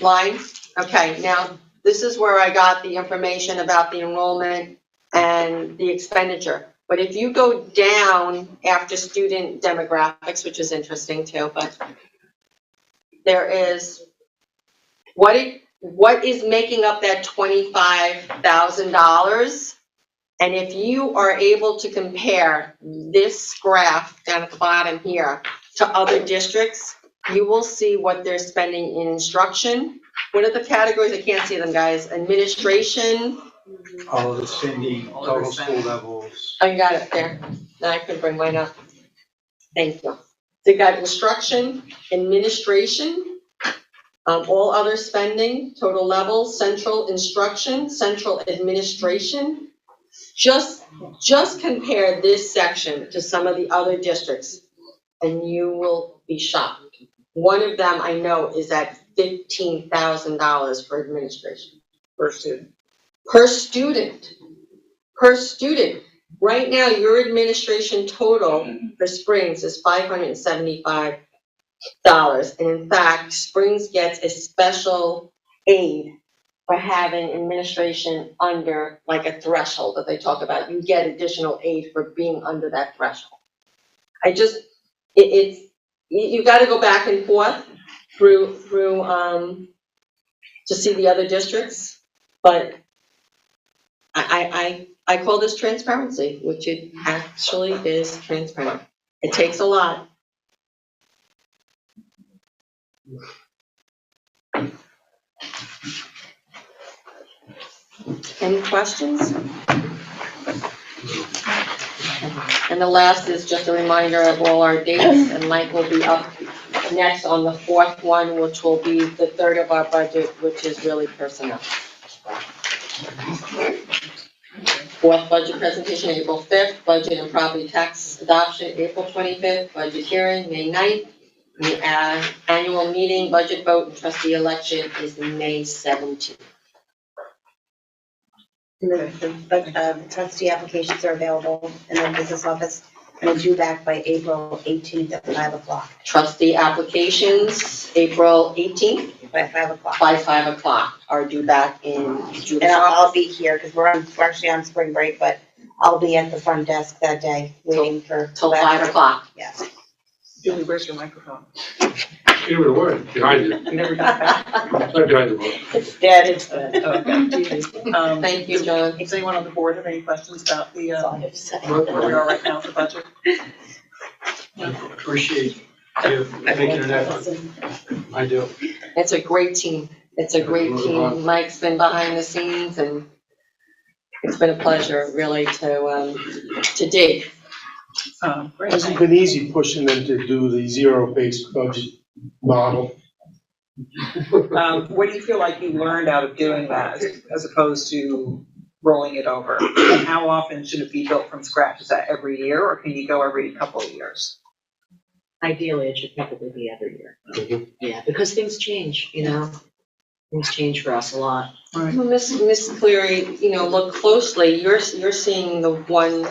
line. Okay, now this is where I got the information about the enrollment and the expenditure. But if you go down after student demographics, which is interesting too, but there is what it what is making up that $25,000? And if you are able to compare this graph down at the bottom here to other districts, you will see what they're spending in instruction. What are the categories? I can't see them, guys. Administration. All of the spending, total school levels. Oh, you got it there. Now I can bring mine up. Thank you. They got instruction, administration, all other spending, total levels, central instruction, central administration. Just compare this section to some of the other districts and you will be shocked. One of them I know is at $15,000 for administration. Per student. Per student. Per student. Right now, your administration total for Springs is $575. And in fact, Springs gets a special aid for having administration under like a threshold that they talk about. You get additional aid for being under that threshold. You gotta go back and forth through to see the other districts, but I call this transparency, which it actually is transparent. It takes a lot. Any questions? And the last is just a reminder of all our dates, and Mike will be up next on the fourth one, which will be the third of our budget, which is really personnel. Fourth budget presentation, April 5th, budget and property tax adoption, April 25th, budget hearing, May 9th. The annual meeting, budget vote, and trustee election is May 17th. The trustee applications are available in the business office and are due back by April 18th at 5 o'clock. Trustee applications, April 18th. By 5 o'clock. By 5 o'clock are due back in June. And I'll be here because we're actually on spring break, but I'll be at the front desk that day waiting for. Till 5 o'clock. Yes. Julie, where's your microphone? You know where, behind you, You never got back? not behind the book. It's dead. It's Okay. Thank you, John. Does anyone on the board have any questions about the, That's all I have to say. where we are right now with the budget? Appreciate you making an effort. I do. It's a great team. It's a great team. Mike's been behind the scenes and it's been a pleasure really to dig. Great. It hasn't been easy pushing them to do the zero-based budget model. What do you feel like you learned out of doing that as opposed to rolling it over? And how often should it be built from scratch? Is that every year or can you go every couple of years? Ideally, it should probably be every year. Mhm. Yeah, because things change, you know? Things change for us a lot. Well, Miss Cleary, look closely. You're seeing the one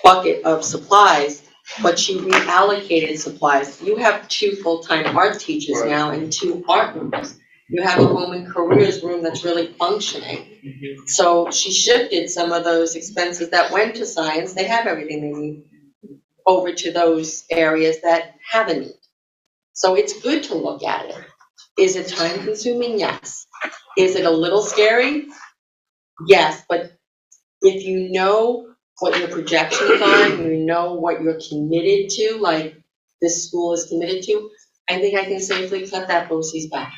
bucket of supplies, but you reallocated supplies. You have 2 full-time art teachers now and 2 art rooms. You have a home and careers room that's really functioning. So she shifted some of those expenses that went to science, they have everything they need, over to those areas that have a need. So it's good to look at it. Is it time consuming? Yes. Is it a little scary? Yes, but if you know what your projections are, and you know what you're committed to, like this school is committed to, I think I can safely cut that BOCES back.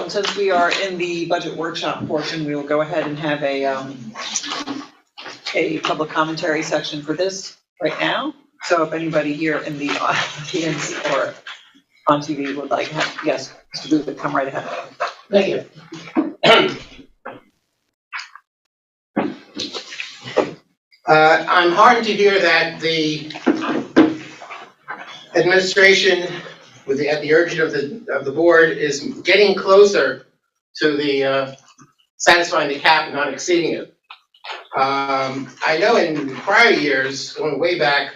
Since we are in the budget workshop portion, we will go ahead and have a public commentary section for this right now. So if anybody here in the audience or on TV would like to have, yes, Mr. Booth, come right ahead. Thank you. I'm heartened to hear that the administration, at the urging of the board, is getting closer to the satisfying the cap and not exceeding it. I know in prior years, going way back,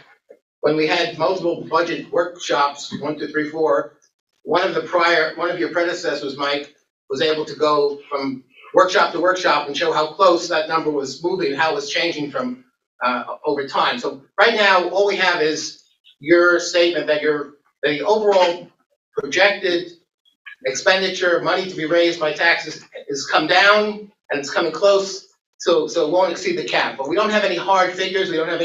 when we had multiple budget workshops, 1, 2, 3, 4, one of your predecessors, Mike, was able to go from workshop to workshop and show how close that number was moving, how it was changing from over time. So right now, all we have is your statement that the overall projected expenditure of money to be raised by taxes has come down and it's coming close, so it won't exceed the cap. But we don't have any hard figures, we don't have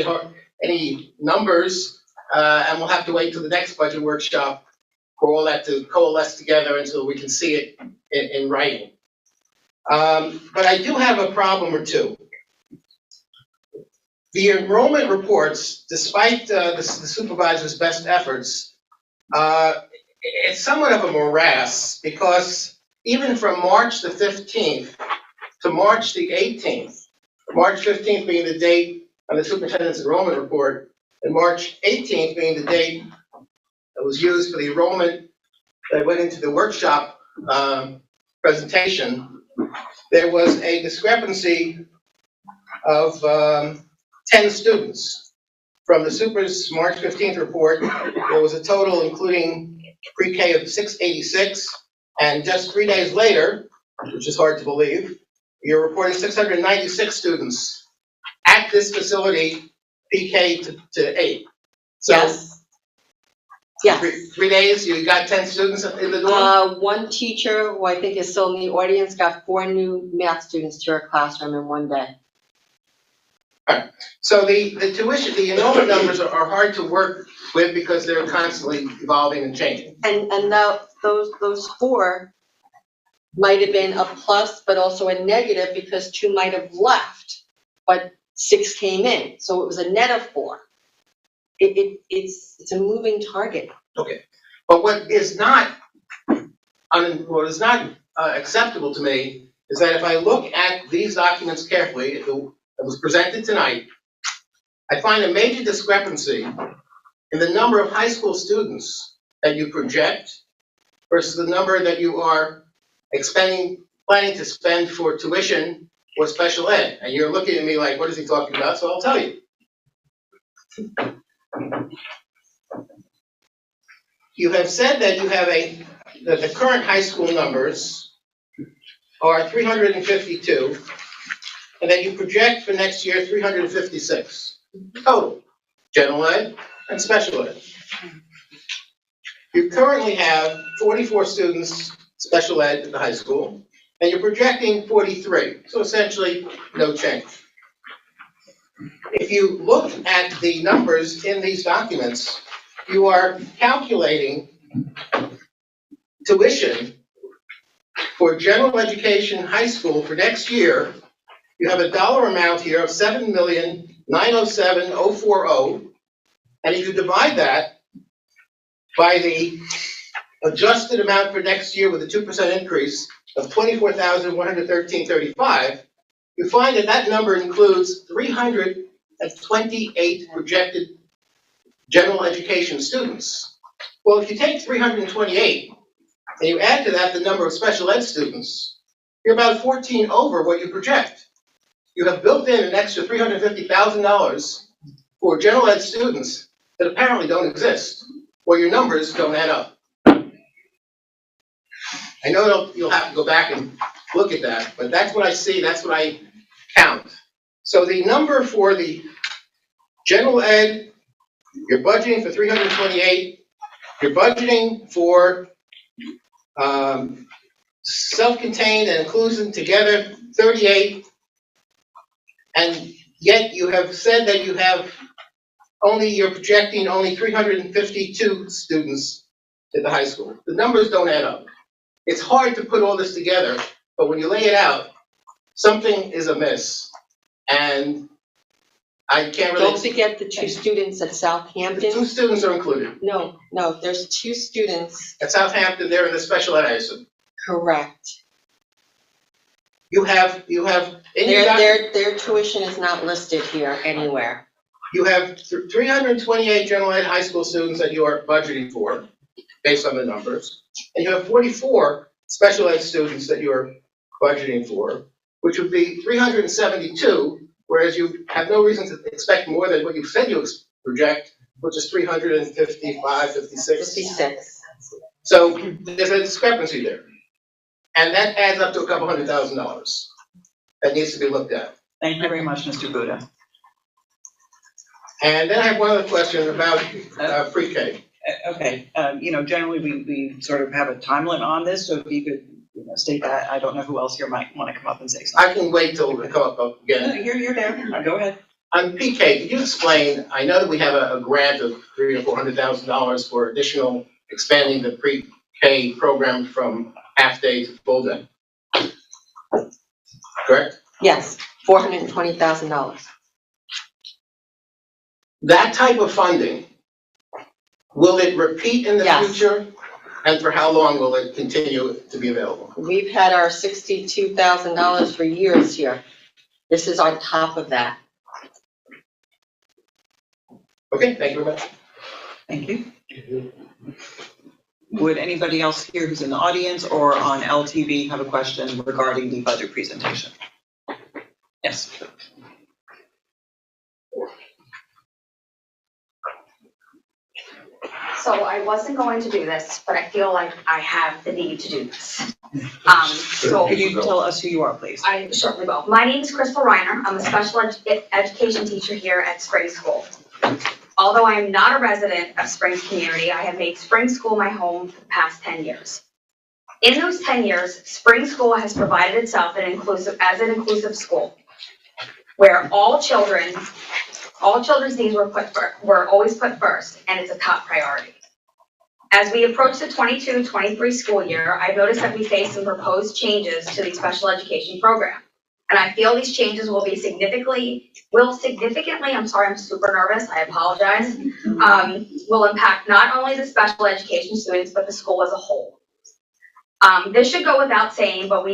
any numbers, and we'll have to wait till the next budget workshop for all that to coalesce together until we can see it in writing. But I do have a problem or two. The enrollment reports, despite the supervisor's best efforts, it's somewhat of a morass, because even from March the 15th to March the 18th, March 15th being the date on the superintendent's enrollment report, and March 18th being the date that was used for the enrollment that went into the workshop presentation, there was a discrepancy of 10 students. From the super's March 15th report, there was a total, including pre-K, of 686, and just 3 days later, which is hard to believe, you're reporting 696 students at this facility, PK to 8. So Yes. Yes. 3 days, you got 10 students in the door? One teacher, who I think is still in the audience, got 4 new math students to her classroom in one day. So the tuition, the enrollment numbers are hard to work with because they're constantly evolving and changing. And now those 4 might have been a plus, but also a negative, because 2 might have left, but 6 came in, so it was a net of 4. It's a moving target. Okay, but what is not acceptable to me is that if I look at these documents carefully, that was presented tonight, I find a major discrepancy in the number of high school students that you project versus the number that you are planning to spend for tuition or special ed. And you're looking at me like, what is he talking about? So I'll tell you. You have said that that the current high school numbers are 352, and that you project for next year 356 total, general ed and special ed. You currently have 44 students special ed at the high school, and you're projecting 43, so essentially no change. If you look at the numbers in these documents, you are calculating tuition for general education high school for next year. You have a dollar amount here of $7,907,040, and if you divide that by the adjusted amount for next year with a 2% increase of $24,113.35, you find that that number includes 328 projected general education students. Well, if you take 328 and you add to that the number of special ed students, you're about 14 over what you project. You have built in an extra $350,000 for general ed students that apparently don't exist, or your numbers don't add up. I know you'll have to go back and look at that, but that's what I see, that's what I count. So the number for the general ed, you're budgeting for 328, you're budgeting for self-contained and inclusion together 38, and yet you have said that you're projecting only 352 students at the high school. The numbers don't add up. It's hard to put all this together, but when you lay it out, something is amiss. And I can't really. Don't forget the 2 students at The Southampton. 2 students are included. No, there's 2 students. At Southampton, they're in the special ed, I assume. Correct. You have, in your Their tuition is not listed here anywhere. you have 328 general ed high school students that you are budgeting for, based on the numbers. And you have 44 special ed students that you're budgeting for, which would be 372, whereas you have no reason to expect more than what you said you project, which is 355, 56. 56. So there's a discrepancy there. And that adds up to a couple $100,000 that needs to be looked at. Thank you very much, Mr. Buda. And then I have one other question about pre-K. Okay, generally we sort of have a time limit on this, so if you could state that. I don't know who else here might want to come up and say something. I can wait till we come up again. You're there. Go ahead. On PK, could you explain, I know that we have a grant of $300,000 or $400,000 for additional expanding the pre-K program from half-day to full-day. Correct? Yes, $420,000. That type of funding, will it repeat in the Yes. future? And for how long will it continue to be available? We've had our $62,000 for years here. This is on top of that. Okay, thank you very much. Thank you. Would anybody else here who's in the audience or on LTV have a question regarding the budget presentation? Yes. So I wasn't going to do this, but I feel like I have the need to do this. So Could you tell us who you are, please? I certainly will. My name is Crystal Reiner. I'm a special education teacher here at Spring School. Although I am not a resident of Springs community, I have made Spring School my home for the past 10 years. In those 10 years, Spring School has provided itself as an inclusive school, where all children's needs were always put first, and it's a top priority. As we approach the 22-23 school year, I've noticed that we face some proposed changes to the special education program. And I feel these changes will significantly, I'm sorry, I'm super nervous, I apologize, will impact not only the special education students, but the school as a whole. This should go without saying, but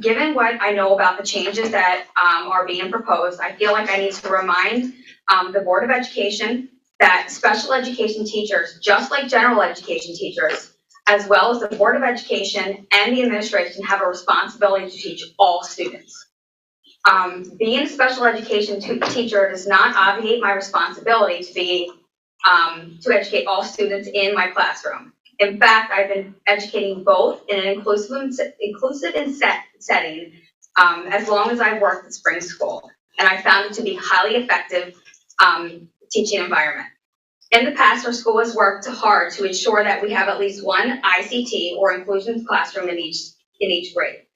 given what I know about the changes that are being proposed, I feel like I need to remind the Board of Education that special education teachers, just like general education teachers, as well as the Board of Education and the administration, have a responsibility to teach all students. Being a special education teacher does not obviate my responsibility to educate all students in my classroom. In fact, I've been educating both in an inclusive setting as long as I've worked at Spring School, and I found it to be highly effective teaching environment. In the past, our school has worked hard to ensure that we have at least one ICT or inclusion classroom in each grade.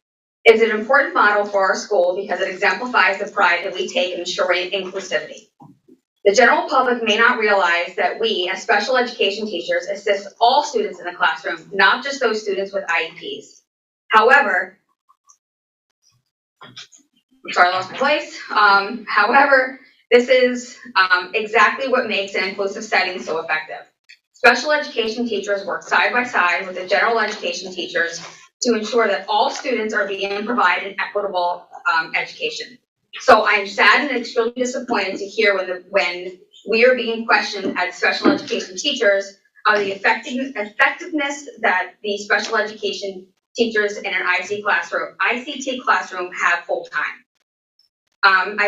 It is an important model for our school because it exemplifies the pride that we take in ensuring inclusivity. The general public may not realize that we, as special education teachers, assist all students in the classroom, not just those students with IEPs. However, I'm sorry, I lost my place. However, this is exactly what makes an inclusive setting so effective. Special education teachers work side by side with the general education teachers to ensure that all students are being provided equitable education. So I'm sad and extremely disappointed to hear when we are being questioned as special education teachers of the effectiveness that the special education teachers in an ICT classroom have full time.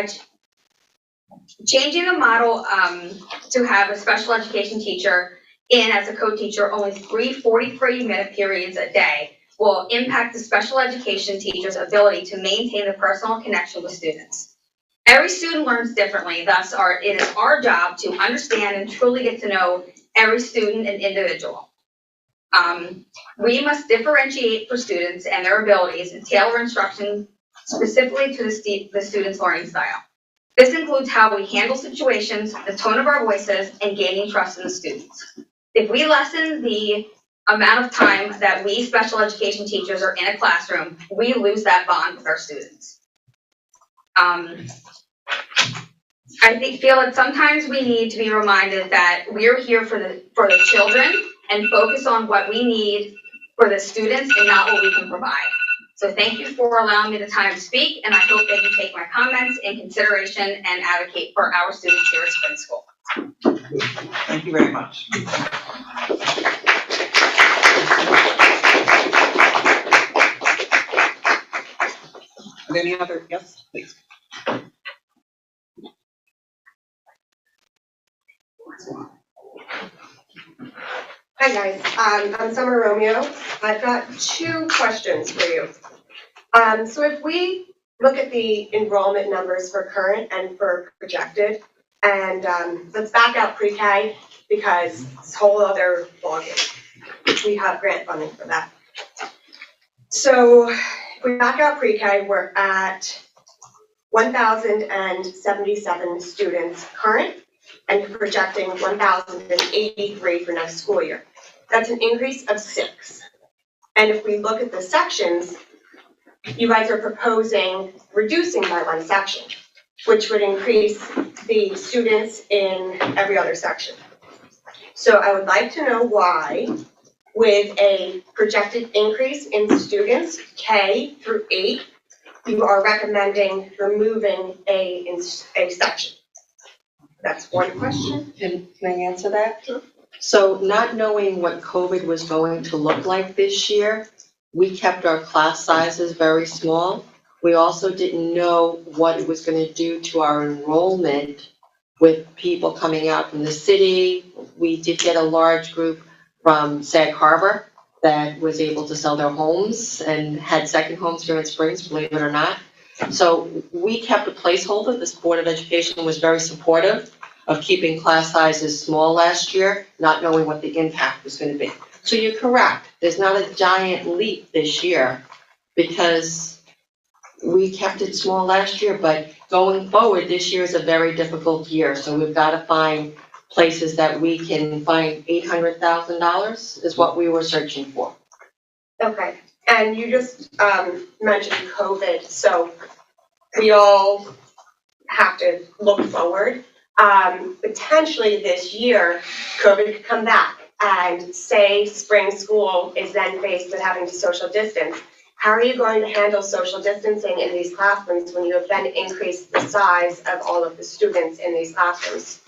Changing the model to have a special education teacher in as a co-teacher only 3 43-minute periods a day will impact the special education teacher's ability to maintain the personal connection with students. Every student learns differently, thus it is our job to understand and truly get to know every student and individual. We must differentiate for students and their abilities and tailor instruction specifically to the student's learning style. This includes how we handle situations, the tone of our voices, and gaining trust in the students. If we lessen the amount of time that we special education teachers are in a classroom, we lose that bond with our students. I feel that sometimes we need to be reminded that we're here for the children and focus on what we need for the students and not what we can provide. So thank you for allowing me the time to speak, and I hope that you take my comments in consideration and advocate for our students here at Spring School. Thank you very much. Are there any other? Yes, please. Hi guys, I'm Summer Romeo. I've got 2 questions for you. So if we look at the enrollment numbers for current and for projected, And let's back out pre-K because it's a whole other ballgame. We have grant funding for that. So if we back out pre-K, we're at 1,077 students current and projecting 1,083 for next school year. That's an increase of 6. And if we look at the sections, you guys are proposing reducing by 1 section, which would increase the students in every other section. So I would like to know why, with a projected increase in students, K through 8, you are recommending removing a section. That's one question. Can I answer that? Sure. So not knowing what COVID was going to look like this year, we kept our class sizes very small. We also didn't know what it was going to do to our enrollment with people coming out from the city. We did get a large group from Sag Harbor that was able to sell their homes and had second homes here in Springs, believe it or not. So we kept a placeholder. This Board of Education was very supportive of keeping class sizes small last year, not knowing what the impact was going to be. So you're correct. There's not a giant leap this year because we kept it small last year, but going forward, this year is a very difficult year. So we've got to find places that we can find $800,000 is what we were searching for. Okay, and you just mentioned COVID, so we all have to look forward. Potentially this year, COVID could come back and say spring school is then faced with having to social distance. How are you going to handle social distancing in these classrooms when you have then increased the size of all of the students in these classrooms?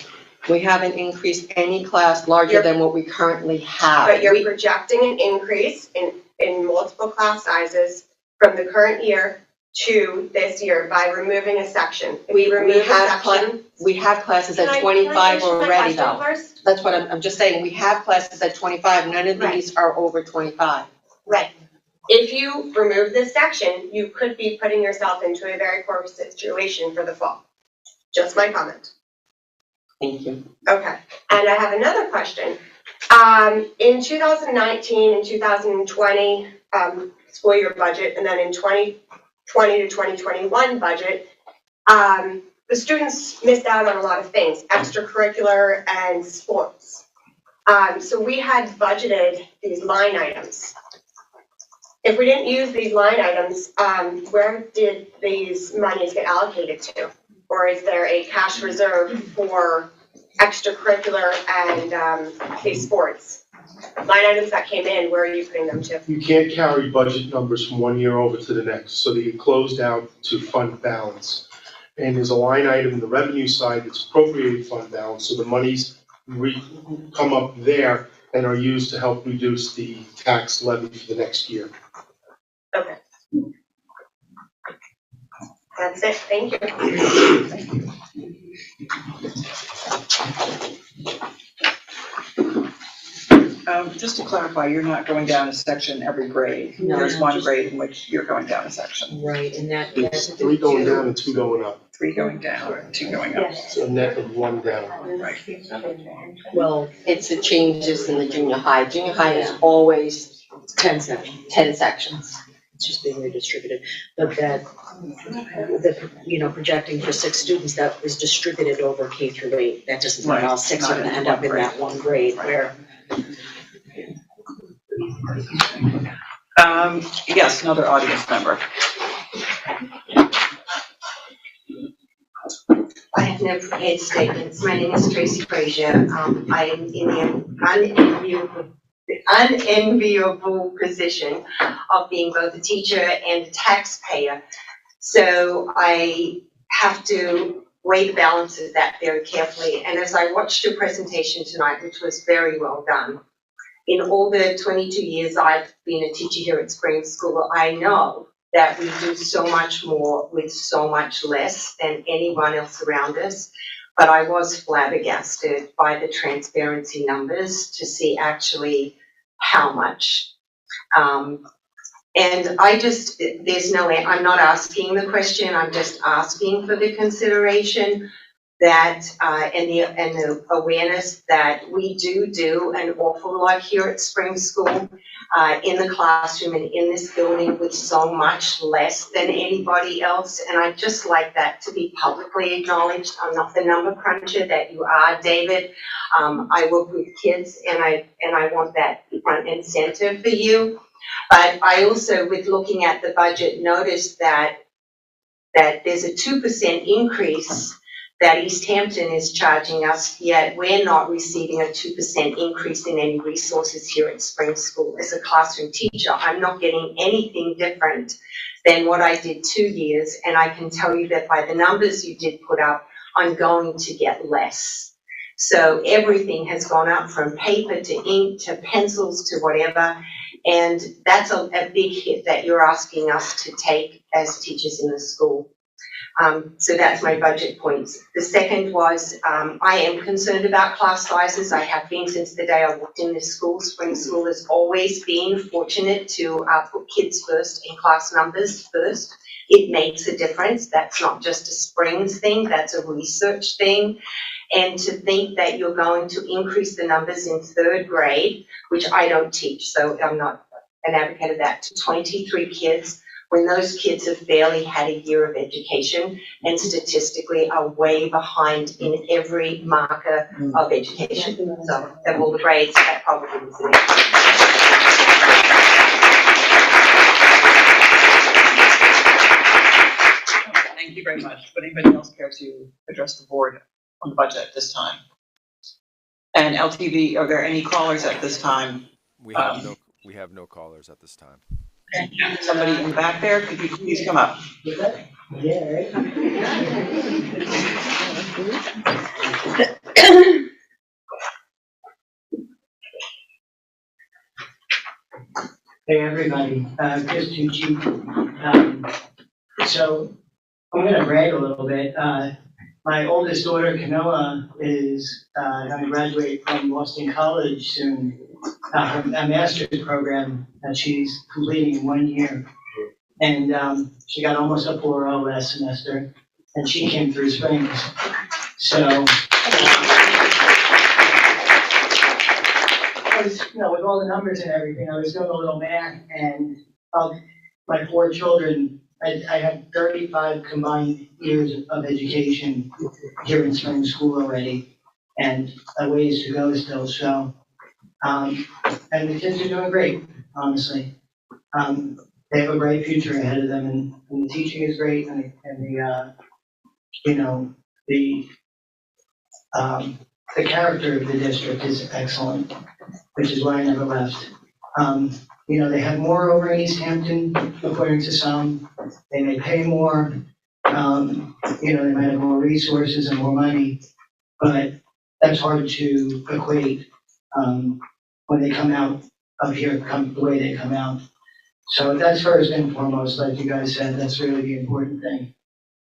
We haven't increased any class larger than what we currently have. But you're projecting an increase in multiple class sizes from the current year to this year by removing a section. If we remove a section. We have classes at 25 already though. That's what I'm just saying. We have classes at 25. None of these are over 25. Right. If you remove this section, you could be putting yourself into a very poor situation for the fall. Just my comment. Thank you. Okay, and I have another question. In 2019 and 2020 school year budget, and then in 2020 to 2021 budget, the students missed out on a lot of things, extracurricular and sports. So we had budgeted these line items. If we didn't use these line items, where did these monies get allocated to? Or is there a cash reserve for extracurricular and these sports? Line items that came in, where are you putting them to? You can't carry budget numbers from one year over to the next, so they get closed out to fund balance. And there's a line item in the revenue side that's appropriated fund balance, so the monies come up there and are used to help reduce the tax levy for the next year. Okay. That's it, thank you. Just to clarify, you're not going down a section every grade. No, There's one grade in which you're going down a section. Right, and It's 3 going down and 2 going up. 3 going down, 2 going up. So a net of 1 down. Right. well, it's the changes in the junior high. Junior high is always 10 sections. 10 sections. It's just being redistributed, but that, projecting for 6 students that is distributed over K through 8, that doesn't mean all 6 are gonna end up in that one grade where. Yes, another audience member. I have no prepared statements. My name is Tracy Frazier. I am in the unenviable position of being both a teacher and a taxpayer. So I have to weigh the balance of that very carefully. And as I watched your presentation tonight, which was very well done, in all the 22 years I've been a teacher here at Spring School, I know that we do so much more with so much less than anyone else around us. But I was flabbergasted by the transparency numbers to see actually how much. And I'm not asking the question, I'm just asking for the consideration. that, and the awareness that we do an awful lot here at Spring School, in the classroom and in this building with so much less than anybody else. And I'd just like that to be publicly acknowledged. I'm not the number cruncher that you are, David. I work with kids and I want that front and center for you. But I also, with looking at the budget, noticed that there's a 2% increase that East Hampton is charging us, yet we're not receiving a 2% increase in any resources here at Spring School. As a classroom teacher, I'm not getting anything different than what I did 2 years, and I can tell you that by the numbers you did put up, I'm going to get less. So everything has gone up from paper to ink to pencils to whatever, and that's a big hit that you're asking us to take as teachers in the school. So that's my budget points. The second was, I am concerned about class sizes. I have been since the day I walked in this school. Spring School has always been fortunate to put kids first and class numbers first. It makes a difference. That's not just a Springs thing, that's a research thing. And to think that you're going to increase the numbers in 3rd grade, which I don't teach, so I'm not an advocate of that, to 23 kids, when those kids have barely had a year of education and statistically are way behind in every marker of education. So of all the grades, that probably is the Okay, thank you very much. Would anybody else care to address the board on the budget at this time? And LTV, are there any callers at this time? We have no callers at this time. Somebody in the back there, could you please come up? Hey, everybody, Chris Tucci. So I'm gonna brag a little bit. My oldest daughter, Camilla, is gonna graduate from Boston College soon, a master's program that she's completing in 1 year. And she got almost a 4.0 last semester, and she came through Springs. So, I was, with all the numbers and everything, I was doing a little math, and of my 4 children, I have 35 combined years of education here in Spring School already, and a ways to go still. So, and the kids are doing great, honestly. They have a bright future ahead of them, and the teaching is great, and the character of the district is excellent, which is why I never left. They have more over in East Hampton, according to some. They may pay more. They might have more resources and more money, but that's hard to equate when they come out of here, the way they come out. So that's first and foremost, like you guys said, that's really the important thing.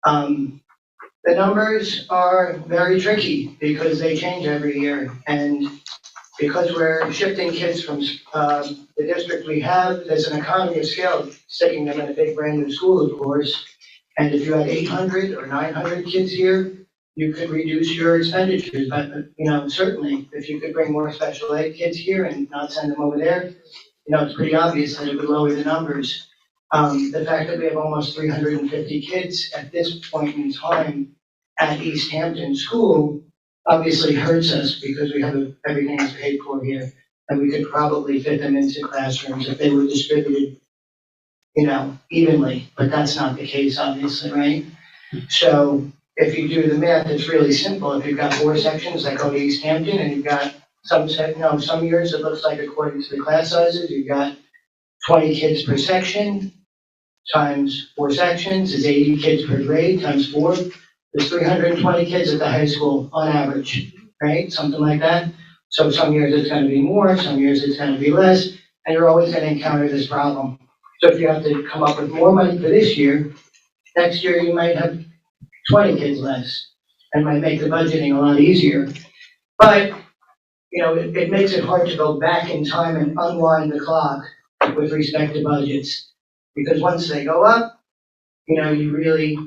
The numbers are very tricky because they change every year, and because we're shifting kids from the district we have, there's an economy of scale sticking them in a big brand new school, of course. And if you had 800 or 900 kids here, you could reduce your expenditures. But, certainly if you could bring more special ed kids here and not send them over there, it's pretty obvious that it would lower the numbers. The fact that we have almost 350 kids at this point in time at East Hampton School obviously hurts us because we have everything is paid for here, and we could probably fit them into classrooms if they were distributed, evenly, but that's not the case, obviously, right? So if you do the math, it's really simple. If you've got 4 sections that go to East Hampton, and you've got some years it looks like, according to the class sizes, you've got 20 kids per section times 4 sections is 80 kids per grade times 4. There's 320 kids at the high school on average, right? Something like that. So some years it's going to be more, some years it's going to be less, and you're always going to encounter this problem. So if you have to come up with more money for this year, next year you might have 20 kids less, and might make the budgeting a lot easier. But it makes it hard to go back in time and unwind the clock with respect to budgets, because once they go up, you really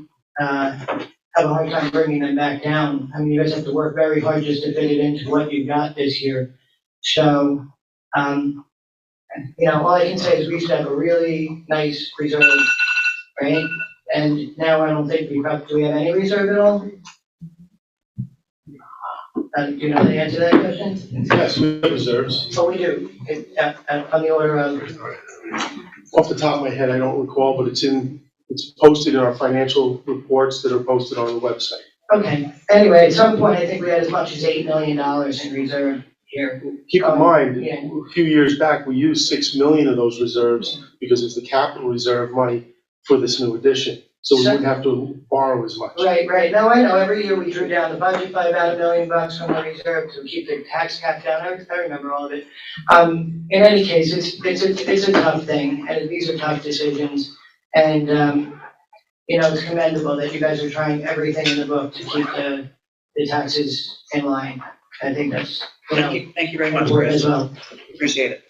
have a hard time bringing them back down. I mean, you guys have to work very hard just to fit it into what you got this year. So, you know, all I can say is we used to have a really nice reserve, right? And now I don't think do we have any reserve at all? Do you know the answer to that question? Yes, we have reserves. Oh, we do, on the order of, Off the top of my head, I don't recall, but it's posted in our financial reports that are posted on the website. okay. Anyway, at some point, I think we had as much as $8 million in reserve here. Keep in mind, Yeah. a few years back, we used 6 million of those reserves because it's the capital reserve money for this new addition. So we wouldn't have to borrow as much. Right. No, I know. Every year we drew down the budget by about $1 million from the reserve to keep the tax cap down. I remember all of it. In any case, it's a tough thing, and these are tough decisions. And, you know, it's commendable that you guys are trying everything in the book to keep the taxes in line. I think that's, you know, Thank you very much, important Chris. as well. Appreciate it.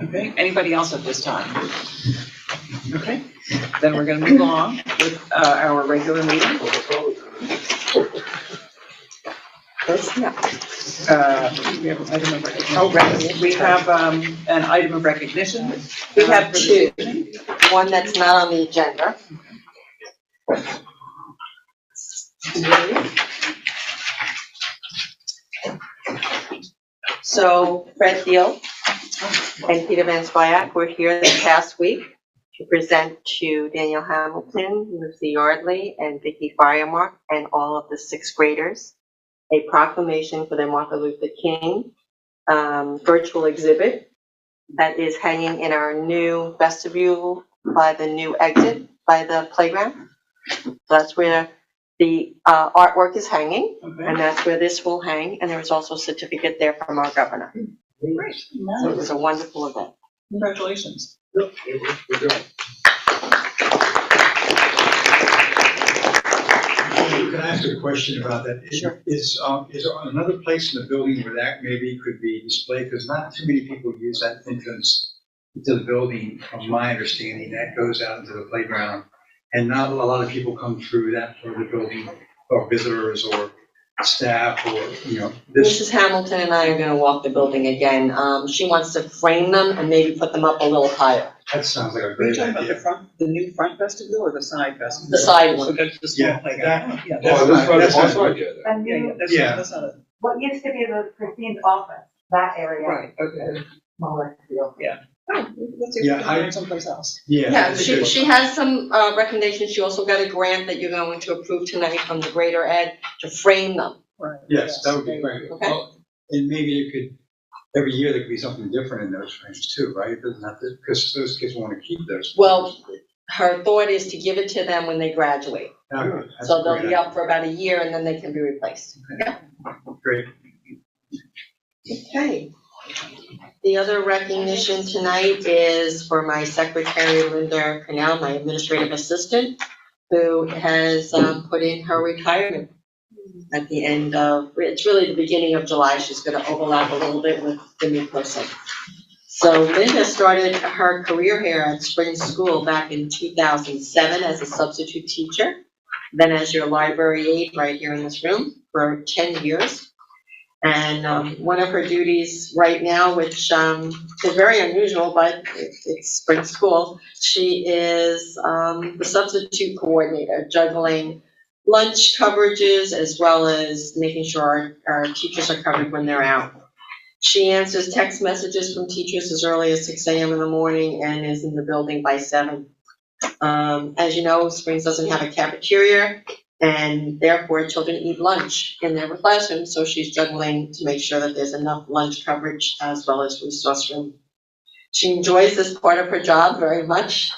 Okay, anybody else at this time? Okay, then we're gonna move on with our regular meeting. We have an item of recognition. Oh, right, we have an item of recognition. We have two, one that's not on the agenda. So Fred Thiel and Peter Van Spyak were here this past week to present to Daniel Hamilton, Lucy Yardley, and Vicki Firemark, and all of the sixth graders, a proclamation for the Martin Luther King virtual exhibit that is hanging in our new vestibule by the new exit by the playground. So that's where the artwork is hanging, and that's where this will hang, and there is also a certificate there from our governor. Great. So it was a wonderful event. Congratulations. We're good. Can I ask a question about that? Sure. Is there another place in the building where that maybe could be displayed? Because not too many people use that entrance to the building, from my understanding, that goes out into the playground. And not a lot of people come through that part of the building, or visitors or staff, or, you know, this. Mrs. Hamilton and I are gonna walk the building again. She wants to frame them and maybe put them up a little higher. That sounds like a Are you great talking about the idea. front, the new front vestibule or the side vestibule? The side one. So that's the small Yeah, playground. Yeah, Oh, this side, that's one not- side, yeah. yeah, that's not a, What used to be the Christine's office, that area. right, okay. Smaller field. Oh, let's see if Yeah, we can find someplace else. Yeah, she has some recommendations. She also got a grant that you're going to approve tonight from the Greater Ed to frame them. Right. Yes, that would be great. Okay. Well, and maybe it could, every year there could be something different in those frames too, right? It doesn't have to, because those kids want to keep those. Well, her thought is to give it to them when they graduate. Okay, that's So a they'll great be idea. up for about a year and then they can be replaced. Great. Okay. The other recognition tonight is for my secretary, Linda Cornell, my administrative assistant, who has put in her retirement at the end of, it's really the beginning of July. She's gonna overlap a little bit with the new person. So Linda started her career here at Spring School back in 2007 as a substitute teacher, then as your library aide right here in this room for 10 years. And one of her duties right now, which is very unusual, but it's Spring School, she is the substitute coordinator, juggling lunch coverages as well as making sure our teachers are covered when they're out. She answers text messages from teachers as early as 6 a.m. in the morning and is in the building by 7. As you know, Springs doesn't have a cafeteria, and therefore children eat lunch in their classroom, so she's juggling to make sure that there's enough lunch coverage as well as resource room. She enjoys this part of her job very much.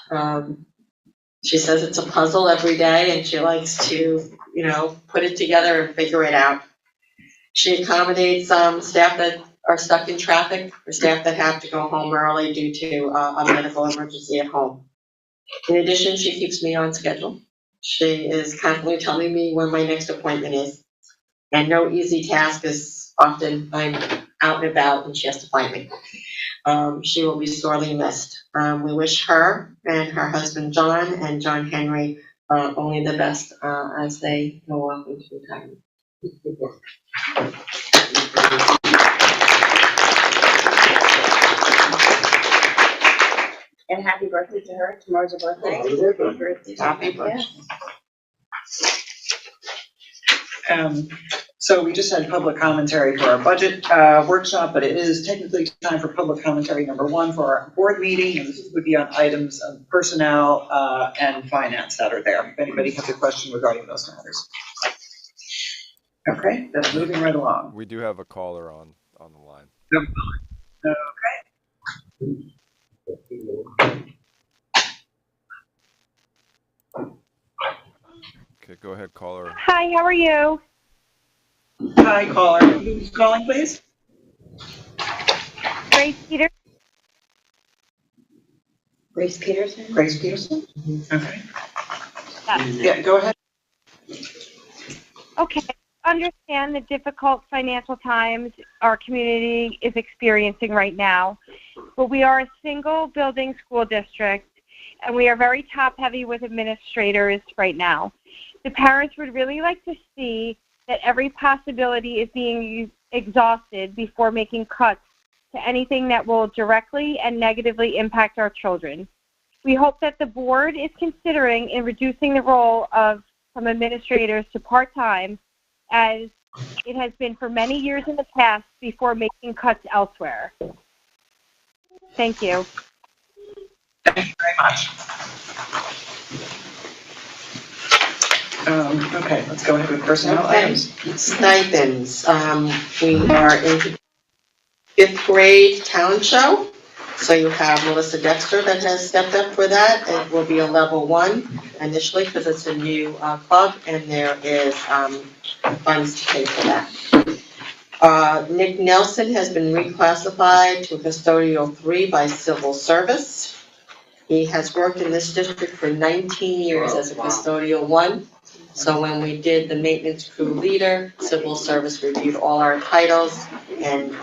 She says it's a puzzle every day and she likes to, you know, put it together and figure it out. She accommodates staff that are stuck in traffic or staff that have to go home early due to a medical emergency at home. In addition, she keeps me on schedule. She is constantly telling me when my next appointment is. And no easy task is often I'm out and about and she has to find me. She will be sorely missed. We wish her and her husband John and John Henry only the best as they go off into retirement. And happy birthday to her. Tomorrow's her birthday. Happy birthday. So we just had public commentary for our budget workshop, but it is technically time for public commentary number 1 for our board meeting, and this would be on items of personnel and finance that are there. If anybody has a question regarding those matters. Okay, then moving right along. We do have a caller on the line. Okay, go ahead, caller. Hi, how are you? Hi, caller. Who's calling, please? Grace Peter. Grace Peterson? Grace Peterson? Okay. Yes. Yeah, go ahead. Okay. Understand the difficult financial times our community is experiencing right now, but we are a single building school district and we are very top heavy with administrators right now. The parents would really like to see that every possibility is being exhausted before making cuts to anything that will directly and negatively impact our children. We hope that the board is considering in reducing the role of some administrators to part-time, as it has been for many years in the past, before making cuts elsewhere. Thank you. Thank you very much. Okay, let's go ahead with personnel items. Stipends. We are in 5th grade talent show. So you have Melissa Dexter that has stepped up for that. It will be a level 1 initially because it's a new club and there is funds to pay for that. Nick Nelson has been reclassified to custodial 3 by civil service. He has worked in this district for 19 years as a custodial 1. So when we did the maintenance crew leader, civil service reviewed all our titles and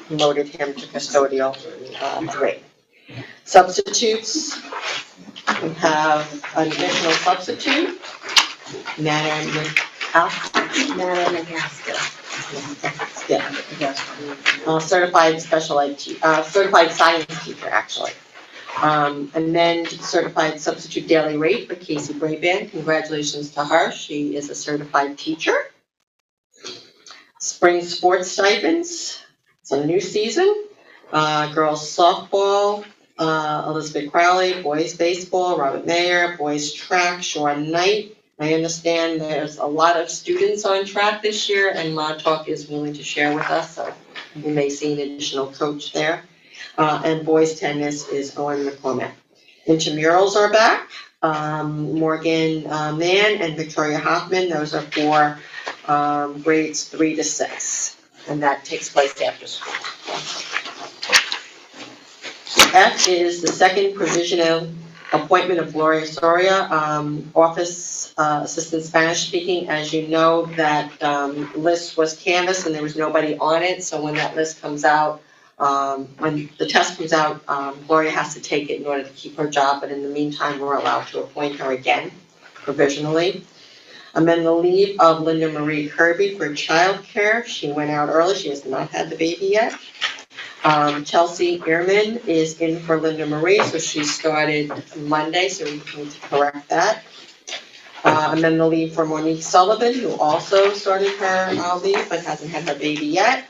promoted him to custodial 3. Substitutes, we have an additional substitute, Nana certified special ed, certified science teacher actually. And then certified substitute daily rate for Casey Braband. Congratulations to her. She is a certified teacher. Spring sports stipends. It's a new season. Girls softball, Elizabeth Crowley. Boys baseball, Robert Mayer. Boys track, Sean Knight. I understand there's a lot of students on track this year, and Montauk is willing to share with us, so we may see an additional coach there. And boys tennis is Owen McCormick. Intramurals are back. Morgan Mann and Victoria Hoffman, those are for grades 3 to 6. And that takes place after school. F is the second provisional appointment of Gloria Soria, office assistant Spanish speaking. As you know, that list was canvassed and there was nobody on it. So when that list comes out, when the test comes out, Gloria has to take it in order to keep her job, but in the meantime, we're allowed to appoint her again, provisionally. Amend the leave of Linda Marie Kirby for childcare. She went out early, she has not had the baby yet. Chelsea Ehrman is in for Linda Marie, so she started Monday, so we need to correct that. Amend the leave for Monique Sullivan, who also started her leave, but hasn't had her baby yet.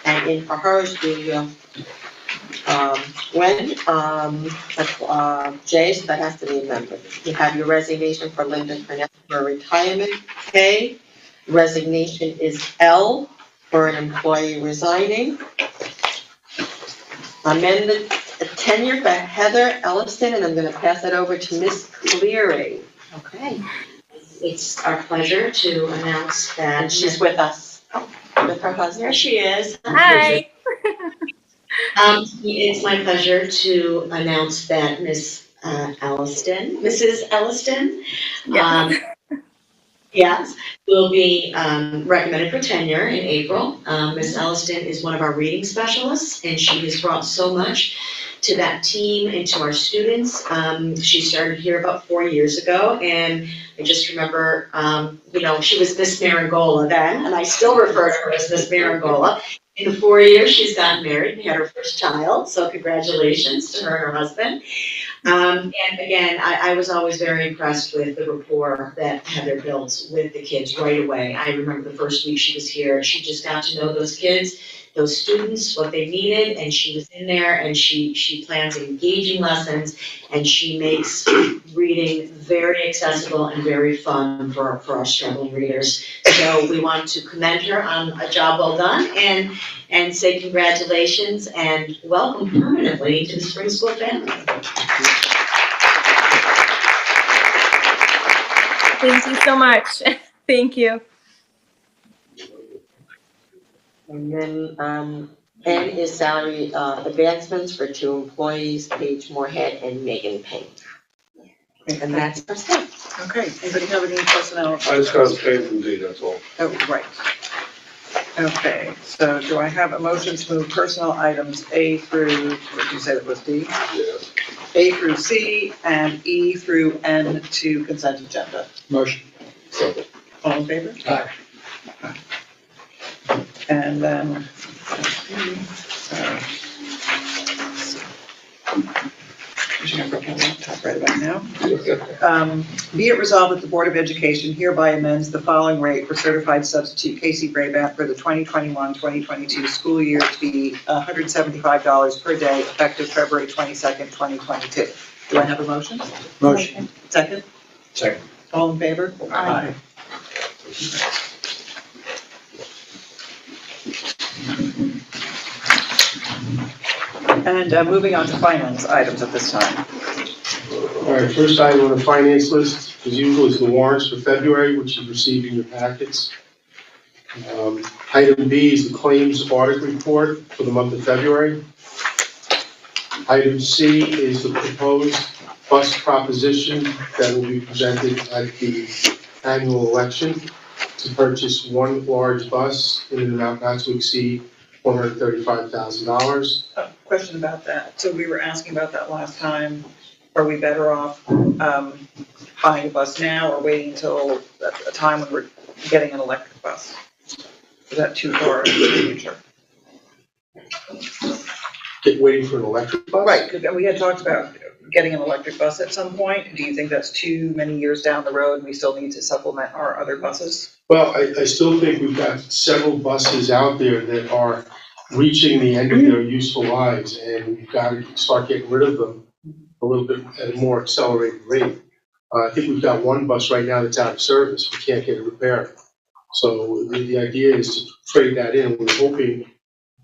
And in for her is Julia Wen, J, so that has to be amended. You have your resignation for Linda Cornett for retirement, K. Resignation is L for an employee resigning. Amend the tenure for Heather Elliston, and I'm going to pass it over to Miss Cleary. Okay. It's our pleasure to announce that. And she's with us, with her husband. There she is. Hi. It's my pleasure to announce that Mrs. Elliston, Yes, will be recommended for tenure in April. Ms. Elliston is one of our reading specialists, and she has brought so much to that team and to our students. She started here about 4 years ago, and I just remember, she was Miss Marangola then, and I still refer to her as Miss Marangola. In the 4 years, she's gotten married and had her first child, so congratulations to her and her husband. And again, I was always very impressed with the rapport that Heather built with the kids right away. I remember the first week she was here, she just got to know those kids, those students, what they needed, and she was in there and she plans engaging lessons and she makes reading very accessible and very fun for our struggling readers. So we want to commend her on a job well done and say congratulations and welcome permanently to the Spring School family. Thank you so much. Thank you. And then, N is salary advancements for 2 employees, Paige Moorhead and Megan Payne. And that's our staff. Okay, anybody have any personnel? I just got to pay from D, that's all. Oh, right. Okay, so do I have a motion to move personnel items A through, what did you say that was D? Yeah. A through C and E through N to consent agenda? Motion. All in favor? Aye. And then, right about now. Be it resolved that the Board of Education hereby amends the following rate for certified substitute Casey Brabant for the 2021-2022 school year to be $175 per day effective February 22nd, 2022. Do I have a motion? Motion. Second? Second. All in favor? Aye. And moving on to finance items at this time. All right, first item on the finance list, as usual, is the warrants for February, which you've received in your packets. Item B is the claims audit report for the month of February. Item C is the proposed bus proposition that will be presented at the annual election to purchase one large bus in an amount not to exceed $135,000. Question about that. So we were asking about that last time. Are we better off buying a bus now or waiting until a time when we're getting an electric bus? Is that too far into the future? Waiting for an electric bus? Right, 'cause we had talked about getting an electric bus at some point. Do you think that's too many years down the road and we still need to supplement our other buses? Well, I still think we've got several buses out there that are reaching the end of their useful lives, and we've got to start getting rid of them a little bit at a more accelerated rate. I think we've got one bus right now that's out of service. We can't get it repaired. So the idea is to trade that in. We're hoping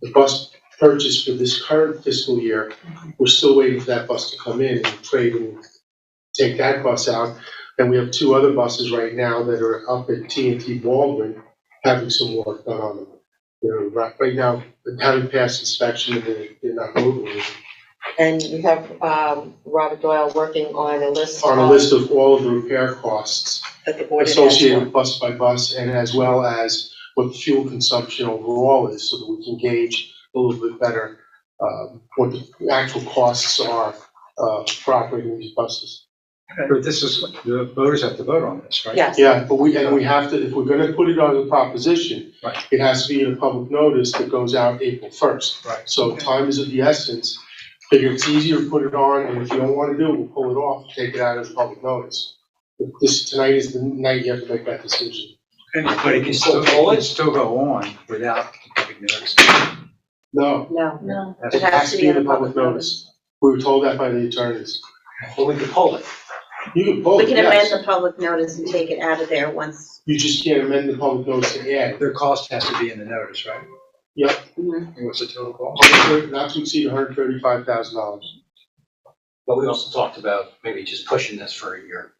the bus purchase for this current fiscal year, we're still waiting for that bus to come in and trade and take that bus out. And we have 2 other buses right now that are up at T&T Baldwin having some work done on them. They're right now, they haven't passed inspection and they're not moving. And you have Robert Doyle working on a list of all of the repair costs that the board associated bus by bus, and as well as what the fuel consumption overall is, so that we can gauge a little bit better what the actual costs are for operating these buses. But this is, the voters have to vote on this, right? Yes. Yeah, but we have to, if we're gonna put it on the proposition, Right. it has to be in a public notice that goes out April 1st. Right. So time is of the essence. Figure it's easier to put it on, and if you don't wanna do it, we'll pull it off, take it out as public notice. Tonight is the night you have to make that decision. But it can still go on without public notice. No, No. it has to be in a public notice. We were told that by the attorneys. Well, we could pull it. You can pull We it, can amend yes. the public notice and take it out of there once. You just can't amend the public notice to add. Their cost has to be in the notice, right? Yep. And what's the total cost? Not to exceed $135,000. But we also talked about maybe just pushing this for a year.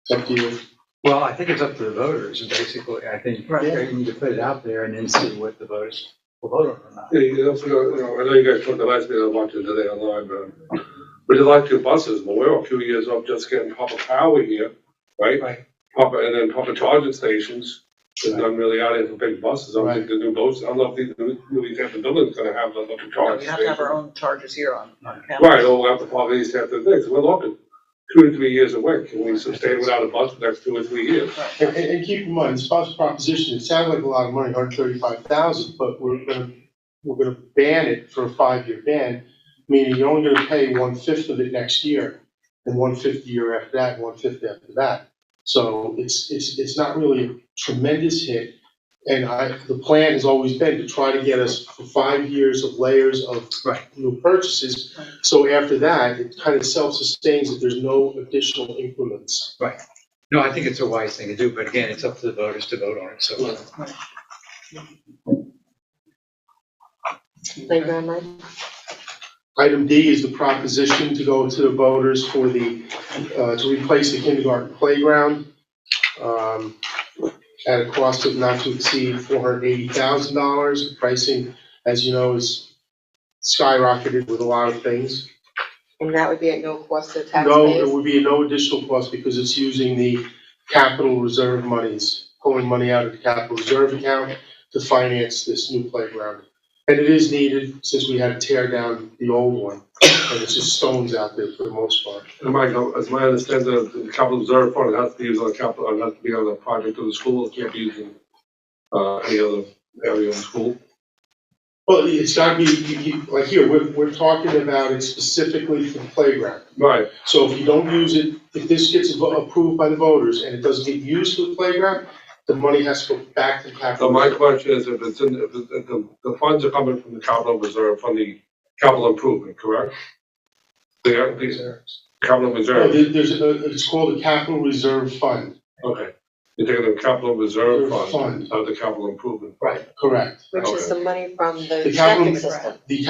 It's up to you. Well, I think it's up to the voters, and basically, I think they need to put it out there and then see what the voters will vote on or not. Yeah, you also, I know you guys talked the last meeting about it today online, but we like your buses, but we're a few years off just getting public power here, right? Right. public charging stations, there's none really out there for big buses. I don't think the new boats, I don't know if the new East Hampton building's gonna have the electric We charging have to have our station. own chargers here on campus. Right, or we'll have to probably East Hampton things. We're looking 2 to 3 years away. Can we sustain without a bus for the next 2 or 3 years? And keep in mind, this bus proposition, it sounds like a lot of money, 135,000, but we're gonna ban it for a 5-year ban, meaning you're only gonna pay 1/5 of it next year, and 1/5 the year after that, and 1/5 after that. So it's not really a tremendous hit, and the plan has always been to try to get us for 5 years of layers of new purchases. So after that, it kind of self-sustains if there's no additional increments. Right. No, I think it's a wise thing to do, but again, it's up to the voters to vote on it, so. Thank you very much. Item D is the proposition to go to the voters for to replace the kindergarten playground at a cost of not to exceed $480,000. Pricing, as you know, is skyrocketed with a lot of things. And that would be at no cost to taxpayers? No, it would be no additional cost because it's using the capital reserve monies, pulling money out of the capital reserve account to finance this new playground. And it is needed since we had to tear down the old one, and it's just stones out there for the most part. And Michael, as my understanding, the capital reserve fund has to be used on capital, it has to be on a project of the school, it can't be used in any other area of the school. Well, it's got to be, like here, we're talking about it specifically for the playground. Right. So if you don't use it, if this gets approved by the voters and it doesn't get used for the playground, the money has to go back to the capital. So my reserve. question is, if the funds are coming from the capital reserve, from the capital improvement, correct? The capital No, reserve, it's called a capital reserve fund. okay. You're taking the capital reserve Reserve fund, fund. out of the capital improvement. Right, correct. Which is the money from the The capital, septic system. the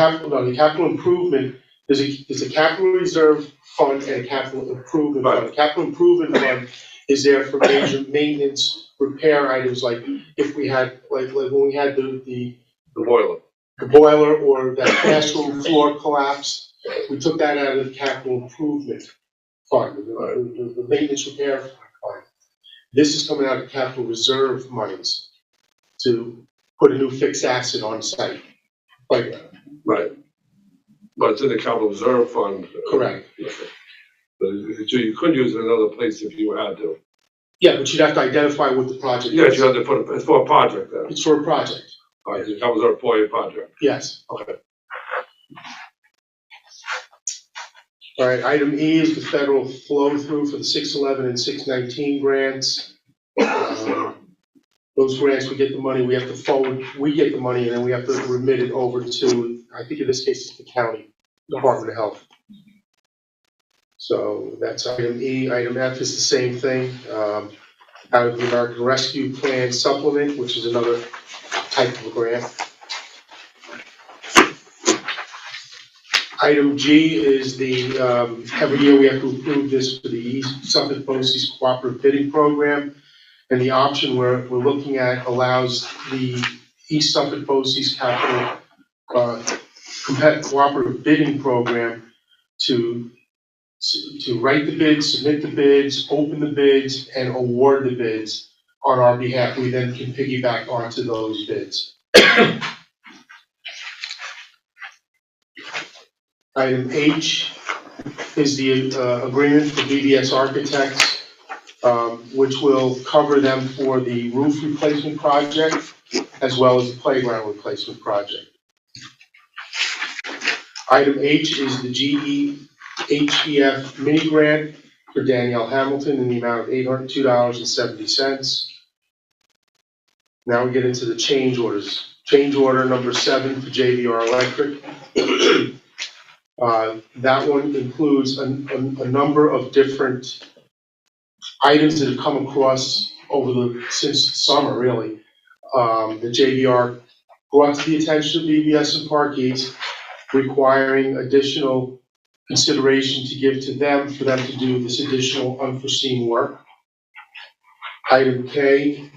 capital improvement, there's a capital reserve fund and a capital improvement fund. The capital improvement fund is there for major maintenance, repair items, like if we had, like when we had the boiler or that classroom floor collapse, we took that out of the capital improvement fund, the maintenance repair fund. This is coming out of capital reserve monies to put a new fixed asset on site. Playground. Right. But it's in the capital reserve fund. Correct. So you could use it in another place if you had to. Yeah, but you'd have to identify what the project is. Yes, you have to put it's for a project then. It's for a project. Right, the capital reserve for a project. Yes. Okay. All right, item E is the federal flow-through for the 611 and 619 grants. Those grants, we get the money, we have to forward, we get the money, and then we have to remit it over to, I think in this case, it's the county Department of Health. So that's item E. Item F is the same thing. Out of the American Rescue Plan Supplement, which is another type of a grant. Item G is the, every year we have to approve this for the East Suffolk BOCES Cooperative Bidding Program. And the option we're looking at allows the East Suffolk BOCES Capital Cooperative Bidding Program to write the bids, submit the bids, open the bids, and award the bids on our behalf. We then can piggyback onto those bids. Item H is the agreement for BBS Architects, which will cover them for the roof replacement project as well as the playground replacement project. Item H is the GEHEF mini grant for Danielle Hamilton in the amount of $802.70. Now we get into the change orders. Change order number 7 for JVR Electric. That one includes a number of different items that have come across since summer, really. The JVR brought to the attention of BBS and Parkees, requiring additional consideration to give to them for them to do this additional unforeseen work. Item K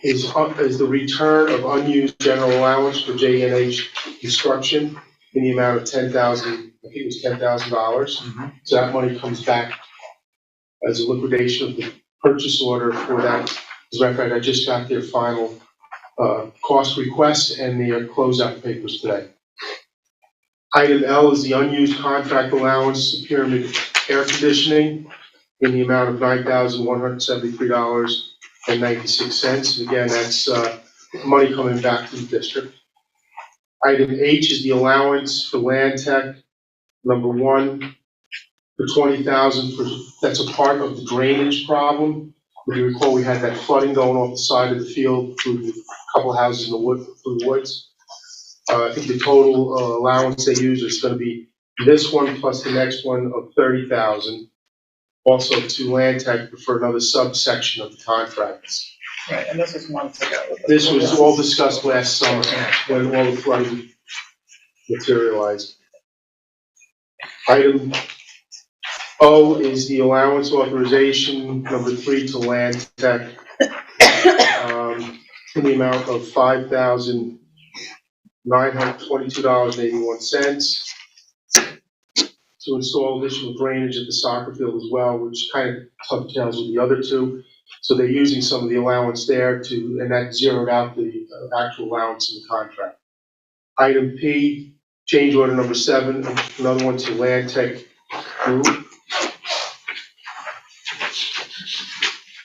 is the return of unused general allowance for JNH construction in the amount of $10,000. I think it was $10,000. So that money comes back as a liquidation of the purchase order for that. As a matter of fact, I just got their final cost requests and the closeout papers today. Item L is the unused contract allowance to Pyramid Air Conditioning in the amount of $9,173.96. Again, that's money coming back to the district. Item H is the allowance for Land Tech, number 1, for $20,000 that's a part of the drainage problem. If you recall, we had that flooding going off the side of the field through a couple houses in the woods. I think the total allowance they use is going to be this one plus the next one of $30,000. Also to Land Tech for another subsection of the contracts. Right, and this was months ago. This was all discussed last summer when all the flooding materialized. Item O is the allowance authorization, number 3 to Land Tech, in the amount of $5,922.81 to install additional drainage at the soccer field as well, which kind of dovetails with the other two. So they're using some of the allowance there and that zeroed out the actual allowance in the contract. Item P, change order number 7, another one to Land Tech Group.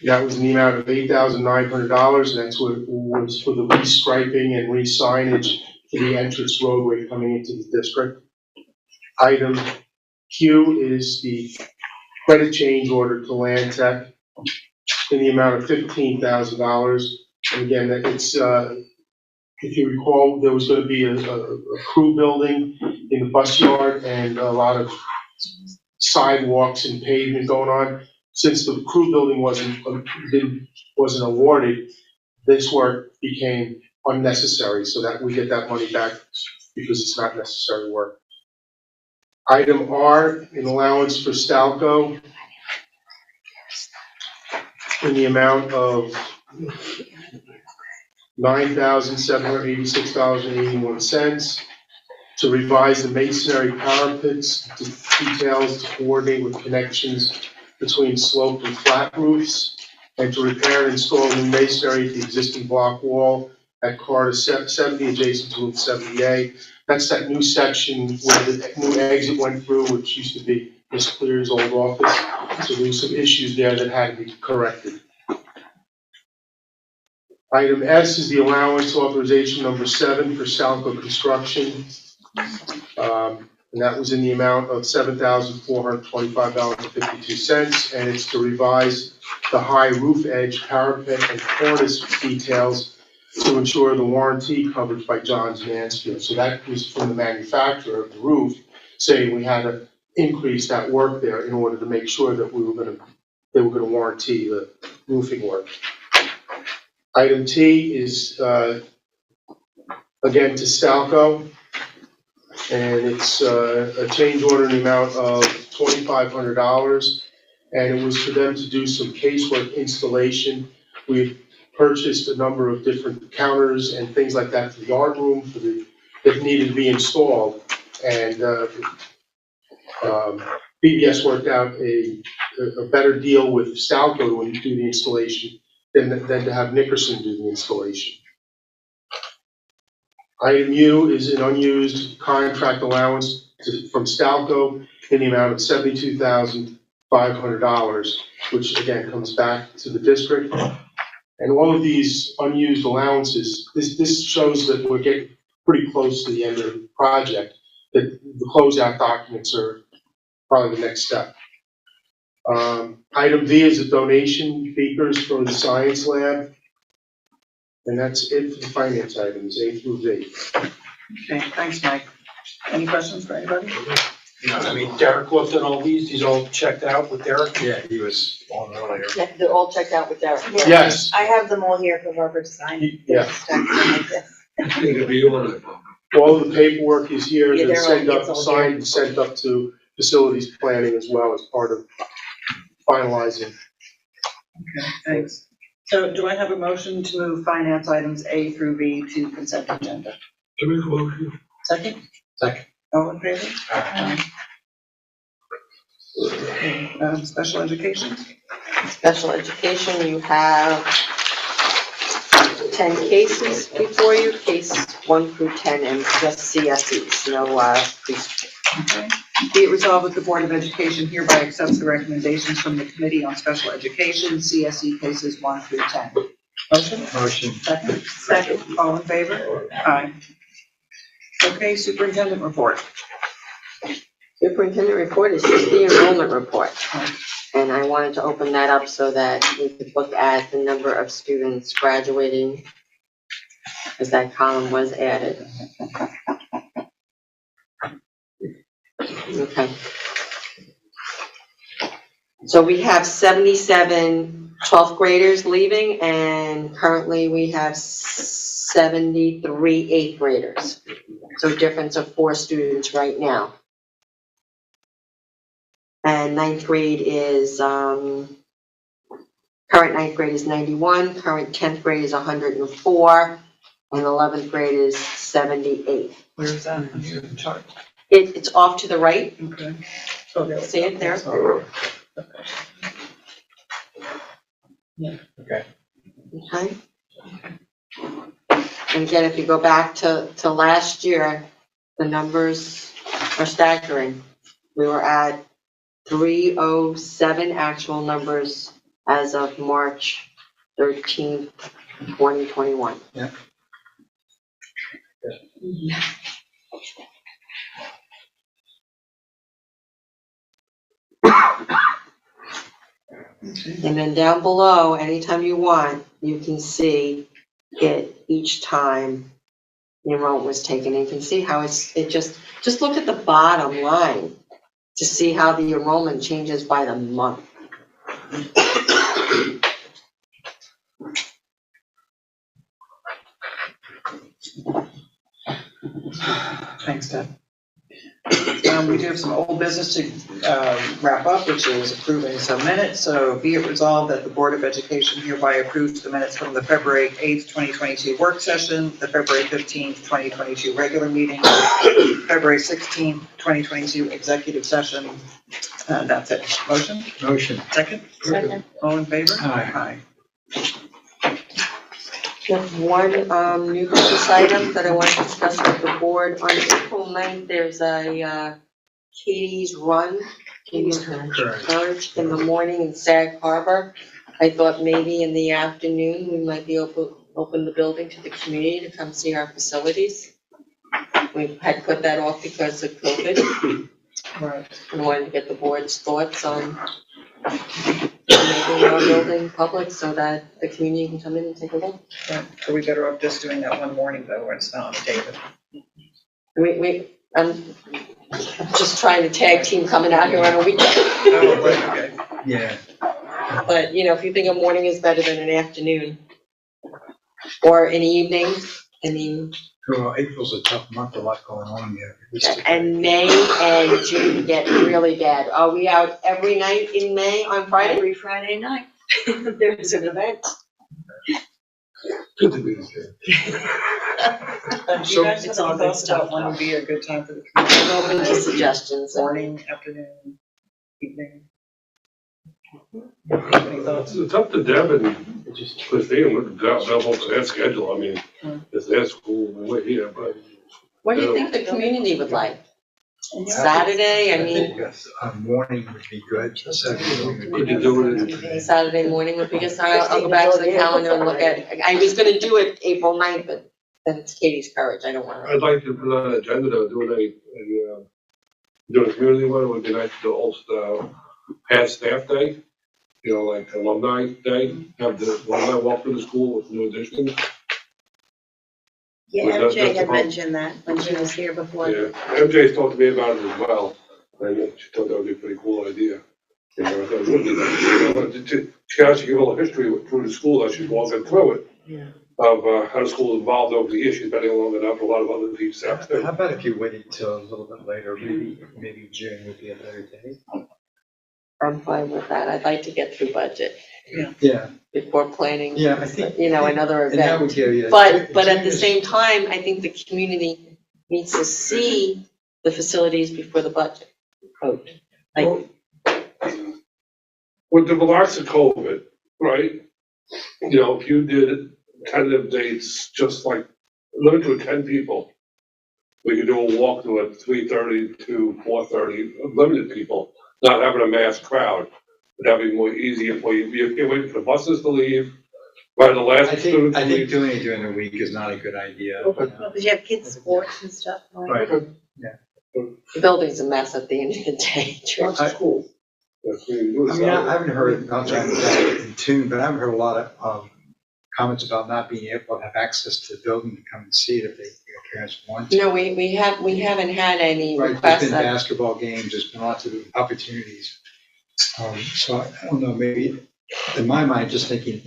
That was in the amount of $8,900, and that's what was for the restriping and re-signage for the entrance roadway coming into the district. Item Q is the credit change order to Land Tech in the amount of $15,000. And again, it's, if you recall, there was going to be a crew building in the bus yard and a lot of sidewalks and pavement going on. Since the crew building wasn't awarded, this work became unnecessary, so that we get that money back because it's not necessary work. Item R, an allowance for Stalco in the amount of $9,786.81 to revise the masonry parapets details to coordinate with connections between sloped and flat roofs, and to repair and install new masonry at the existing block wall at Carter 70 adjacent to Route 70A. That's that new section where the new exit went through, which used to be Miss Clear's old office. So there were some issues there that had to be corrected. Item S is the allowance authorization number 7 for Stalco Construction. And that was in the amount of $7,425.52, and it's to revise the high roof edge, parapet, and cornice details to ensure the warranty coverage by Johns Mansfield. So that was from the manufacturer of the roof, saying we had to increase that work there in order to make sure that they were going to warranty the roofing work. Item T is again to Stalco. And it's a change order in the amount of $2,500, and it was for them to do some casework installation. We've purchased a number of different counters and things like that for the art room that needed to be installed, and BBS worked out a better deal with Stalco to do the installation than to have Nickerson do the installation. Item U is an unused contract allowance from Stalco in the amount of $72,500, which again comes back to the district. And all of these unused allowances, this shows that we're getting pretty close to the end of the project, that the closeout documents are probably the next step. Item V is a donation beakers for the science lab. And that's it for the finance items, A through Z. Okay, thanks, Mike. Any questions for anybody? No, I mean, Derek looked at all these all checked out with Derek? Yeah, he was on earlier. Yeah, they're all checked out with Derek. Yes. I have them all here for Robert to sign. Yeah. Like this. It'll be on it. All of the paperwork is here, Yeah, to they're all signed and sent up to facilities planning as well as part of finalizing. Okay, thanks. So do I have a motion to move finance items A through V to consent agenda? To make a motion. Second? Second. All in favor? Aye. Okay, special education? Special education, you have 10 cases before you, case 1 through 10, and just CSEs, no, preschool. Okay. Be it resolved that the Board of Education hereby accepts the recommendations from the Committee on Special Education, CSE cases 1 through 10. Motion? Motion. Second? Second. All in favor? Aye. Okay, superintendent report. Superintendent report is just the enrollment report. And I wanted to open that up so that we could look at the number of students graduating, as that column was added. Okay. So we have 77 12th graders leaving, and currently we have 73 8th graders. So a difference of 4 students right now. And 9th grade is, current 9th grade is 91, current 10th grade is 104, and 11th grade is 78. Where is that on your chart? It's off to the right. Okay. So there. See it there? Yeah. Okay. Okay. And again, if you go back to last year, the numbers are staggering. We were at 307 actual numbers as of March 13th, 2021. Yeah. And then down below, anytime you want, you can see it each time the enrollment was taken. And you can see how it just look at the bottom line to see how the enrollment changes by the month. Thanks, Deb. We do have some old business to wrap up, which is approving some minutes. So be it resolved that the Board of Education hereby approves the minutes from the February 8th, 2022 work session, the February 15th, 2022 regular meeting, February 16th, 2022 executive session. That's it. Motion? Motion. Second? Second. All in favor? Aye. We have one new business item that I want to discuss with the board. On April 9th, there's a Katie's Run, Katie's Courage in the morning in Sag Harbor. I thought maybe in the afternoon, we might be open the building to the community to come see our facilities. We had put that off because of COVID. Right. And wanted to get the board's thoughts on making our building public so that the community can come in and take a look. Right. Are we better off just doing that one morning though, where it's not on a day? I'm just trying to tag team coming out here on a weekend. Oh, right, okay. Yeah. But, you know, if you think a morning is better than an afternoon or an evening, I mean. Well, April's a tough month, a lot going on here. And May and June get really bad. Are we out every night in May on Friday? Every Friday night, there's an event. Do you guys have any thoughts about when would be a good time for the community? Open to suggestions. Morning, afternoon, evening? Any thoughts? It's up to Deb and Christine, they'll hold their schedule, I mean, it's their school, we're here, but. What do you think the community would like? Saturday, I mean. Yes, morning would be good. Saturday morning would Could be you do it? Saturday morning would be good. I'll go back to the calendar and look at, I was gonna do it April 9th, but then it's Katie's Courage, I don't wanna. I'd like to put on an agenda to do a community one, it would be nice to host past staff day, you know, like alumni day, have the alumni walk through the school with new additions. Yeah, Well, MJ that's had the mentioned that when she was here before. Yeah, MJ's talked to me about it as well, and she thought that would be a pretty cool idea. You know, I thought it would be nice. She can actually give a little history through the school as she's walking through it. Yeah. Of how the school evolved over the years. She's been here long enough, a lot of other teachers have too. How about if you waited till a little bit later, maybe June would be a better day? I'm fine with that. I'd like to get through budget Yeah. before planning, Yeah, I think. you know, another And that would event. give you. But at the same time, I think the community needs to see the facilities before the budget vote. Like, with the regards to COVID, right? You know, if you did tentative dates, just like, limited to 10 people. We could do a walkthrough at 3:30 to 4:30, limited people, not having a mass crowd. But that'd be more easier for you. You can't wait for the buses to leave, right, the last I student to think leave. doing it during the week is not a good idea. Okay. Because you have kids' sports and stuff. Right. The building's a mess at the end of the day. That's cool. That's what you do. I mean, I haven't heard, not trying to get in tune, but I haven't heard a lot of comments about not being able to have access to the building to come and see it if their parents want to. No, we haven't had any Right, requests there's been that, basketball games, there's been lots of opportunities. So I don't know, maybe, in my mind, just thinking,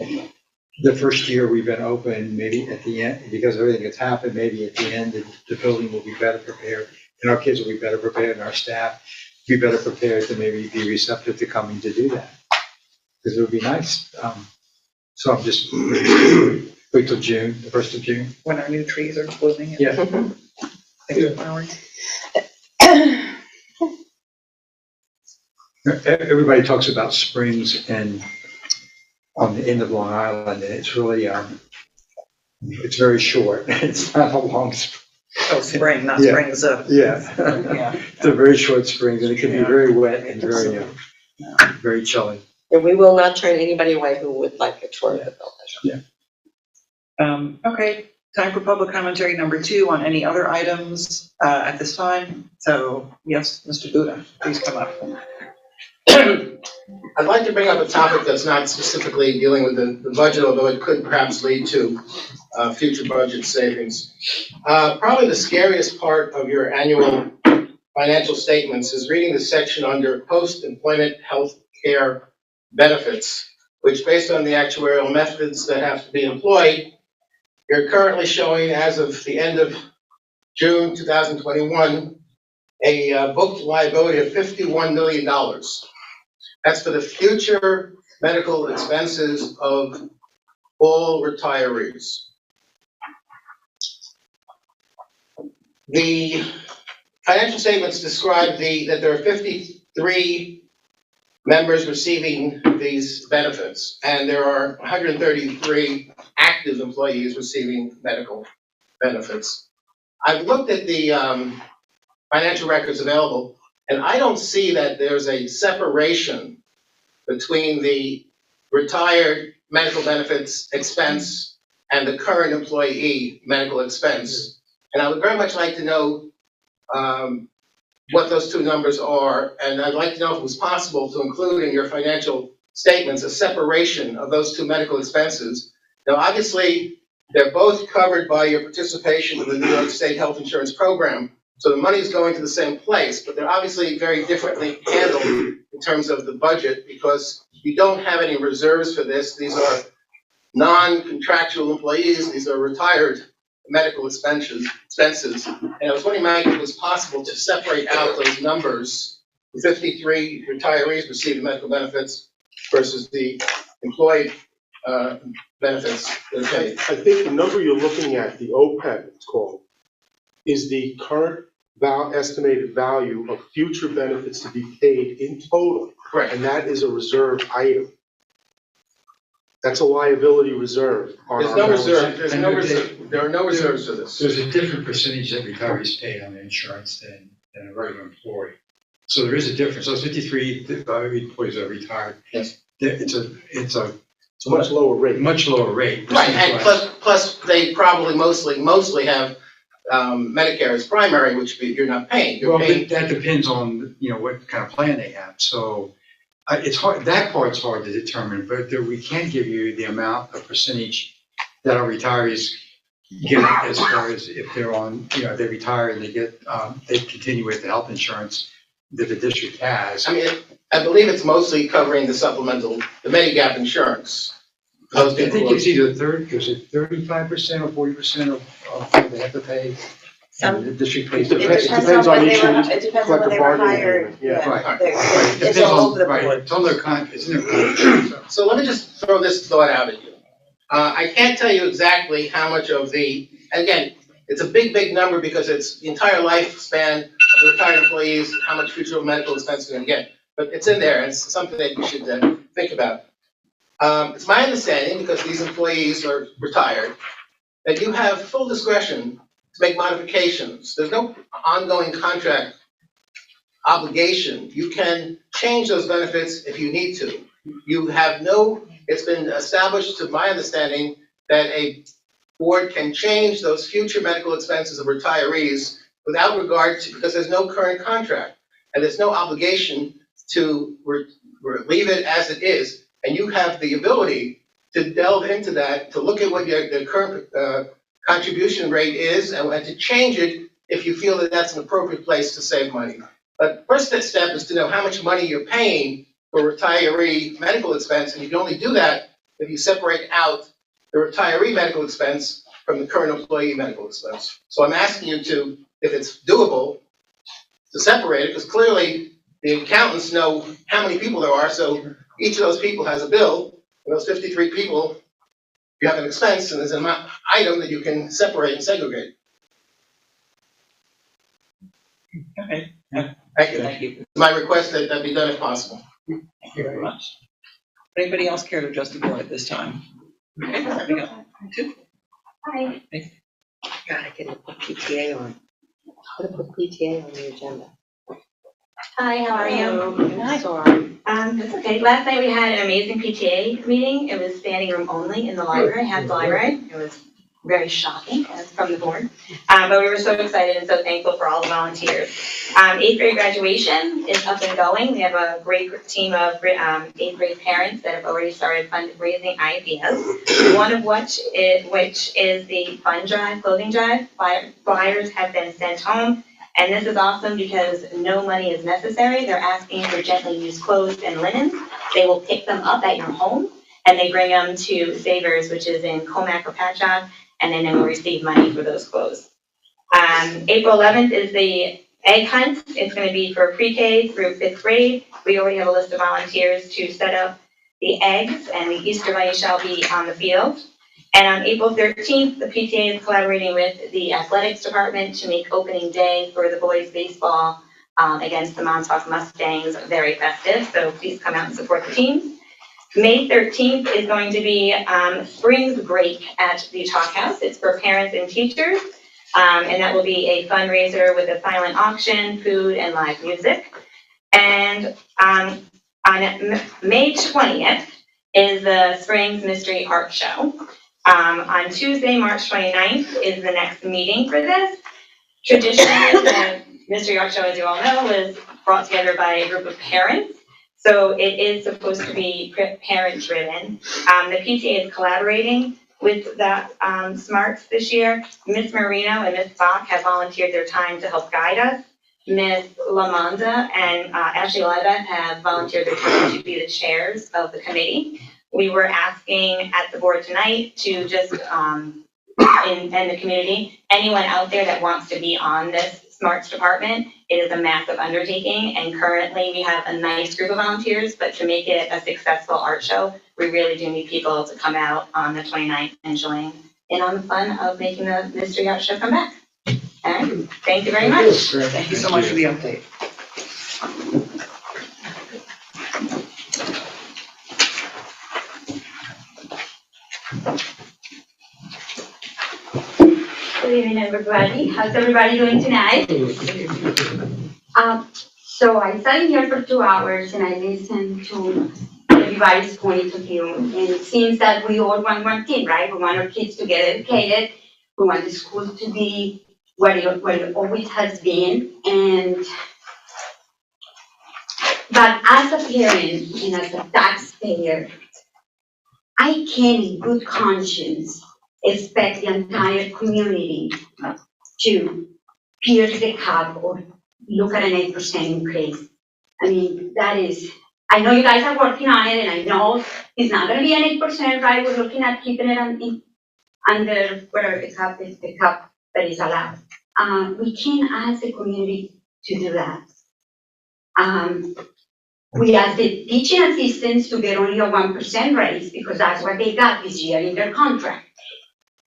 the first year we've been open, maybe at the end, because everything that's happened, maybe at the end, the building will be better prepared, and our kids will be better prepared, and our staff be better prepared to maybe be receptive to coming to do that. Because it would be nice. So I'm just, wait till June, the 1st of June. When our new trees are blooming. and Yeah. things are flowering. Everybody talks about springs and on the end of Long Island, and it's really, it's very short. It's not a long spring. Oh, spring, not Yeah. springs of. Yeah. Yeah. It's a very short spring, and it can be very wet and very, very chilly. and we will not turn anybody away who would like a tour of the building. Okay, time for public commentary number 2 on any other items at this time. So, yes, Mr. Buda, please come up. I'd like to bring up a topic that's not specifically dealing with the budget, although it could perhaps lead to future budget savings. Probably the scariest part of your annual financial statements is reading the section under post-employment health care benefits, which based on the actuarial methods that have to be employed, you're currently showing as of the end of June 2021, a booked liability of $51 million. That's for the future medical expenses of all retirees. The financial statements describe that there are 53 members receiving these benefits, and there are 133 active employees receiving medical benefits. I've looked at the financial records available, and I don't see that there's a separation between the retired medical benefits expense and the current employee medical expense. And I would very much like to know what those two numbers are, and I'd like to know if it was possible to include in your financial statements a separation of those two medical expenses. Now, obviously, they're both covered by your participation in the New York State Health Insurance Program, so the money is going to the same place, but they're obviously very differently handled in terms of the budget because you don't have any reserves for this. These are non-contractual employees. These are retired medical expenses. And I was wondering, Mike, if it was possible to separate out those numbers, the 53 retirees receiving medical benefits versus the employed benefits that are paid. I think the number you're looking at, the OPEB it's called, is the current estimated value of future benefits to be paid in total. Correct. And that is a reserve item. That's a liability reserve. on There's our no balance reserve, sheet. there's no reserve, there are no reserves for this. There's a different percentage that retirees pay on their insurance than a regular employee. So there is a difference. Those 53 employees that are retired. Yes. It's a much lower rate. Much lower rate. Right, and plus they probably mostly have Medicare as primary, which you're not paying. You're Well, paying. but that depends on, what kind of plan they have. So it's hard, that part's hard to determine, but we can give you the amount of percentage that our retirees get as far as if they're on, they retire and they get, they continue with the health insurance that the district has. I mean, I believe it's mostly covering the supplemental, the Medigap insurance. I think it's either 35% or 40% of what they have to pay. And the district pays. It depends on each It depends on when they were hired. Yeah. Right. It's all over the board. It's on their it's in their contract. So let me just throw this thought out at you. I can't tell you exactly how much of the, again, it's a big number because it's the entire lifespan of the retired employees, how much future medical expenses they're going to get. But it's in there, and it's something that you should think about. It's my understanding, because these employees are retired, that you have full discretion to make modifications. There's no ongoing contract obligation. You can change those benefits if you need to. You have no, it's been established to my understanding that a board can change those future medical expenses of retirees without regard to, because there's no current contract and there's no obligation to leave it as it is. And you have the ability to delve into that, to look at what the current contribution rate is and to change it if you feel that that's an appropriate place to save money. But first step is to know how much money you're paying for retiree medical expense, and you can only do that if you separate out the retiree medical expense from the current employee medical expense. So I'm asking you to, if it's doable, to separate it, because clearly the accountants know how many people there are, so each of those people has a bill, and those 53 people, you have an expense, and there's an item that you can separate and segregate. Okay. Thank you. Thank you. My request that that be done if possible. Thank you very much. Anybody else care to address the board at this time? Okay, there we go. Hi. God, I could put PTA on. I could put PTA on the agenda. Hi, how are you? I'm sorry. That's okay. Last night we had an amazing PTA meeting. It was standing room only in the library, half the library. It was very shocking as from the board. But we were so excited and so thankful for all the volunteers. 8th grade graduation is up and going. We have a great team of 8th grade parents that have already started fundraising ideas. One of which is the fund drive, clothing drive. Flyers have been sent home. And this is awesome because no money is necessary. They're asking for gently used clothes and linens. They will pick them up at your home and they bring them to Savers, which is in Comac or Patchogue, and then they will receive money for those clothes. April 11th is the egg hunt. It's going to be for pre-K through 5th grade. We already have a list of volunteers to set up the eggs, and the Easter bunny shall be on the field. And on April 13th, the PTA is collaborating with the athletics department to make opening day for the boys baseball against the Montauk Mustangs very festive. So please come out and support the teams. May 13th is going to be Spring Break at the Talk House. It's for parents and teachers. And that will be a fundraiser with a silent auction, food, and live music. And on May 20th is the Springs Mystery Art Show. On Tuesday, March 29th is the next meeting for this. Traditionally, the Mystery Art Show, as you all know, is brought together by a group of parents. So it is supposed to be parent-driven. The PTA is collaborating with that SMARTS this year. Miss Marino and Miss Bach have volunteered their time to help guide us. Miss Lamonda and Ashley Leibeth have volunteered their time to be the chairs of the committee. We were asking at the board tonight to just, in the community, anyone out there that wants to be on this SMARTS department. It is a massive undertaking, and currently we have a nice group of volunteers, but to make it a successful art show, we really do need people to come out on the 29th and join in on the fun of making the Mystery Art Show come back. And thank you very much. Thank you so much for the update. Good evening, everybody. How's everybody doing tonight? So I sat in here for 2 hours and I listened to everybody's point of view. And it seems that we all want one thing, right? We want our kids to get educated. We want the school to be what it always has been. But as a parent and as a taxpayer, I can in good conscience expect the entire community to pierce the cap or look at an 8% increase. I mean, that is, I know you guys are working on it, and I know it's not going to be an 8%, right? We're looking at keeping it under whatever the cap is, the cap that is allowed. We can ask the community to do that. We asked the teaching assistants to get only a 1% raise because that's what they got this year in their contract.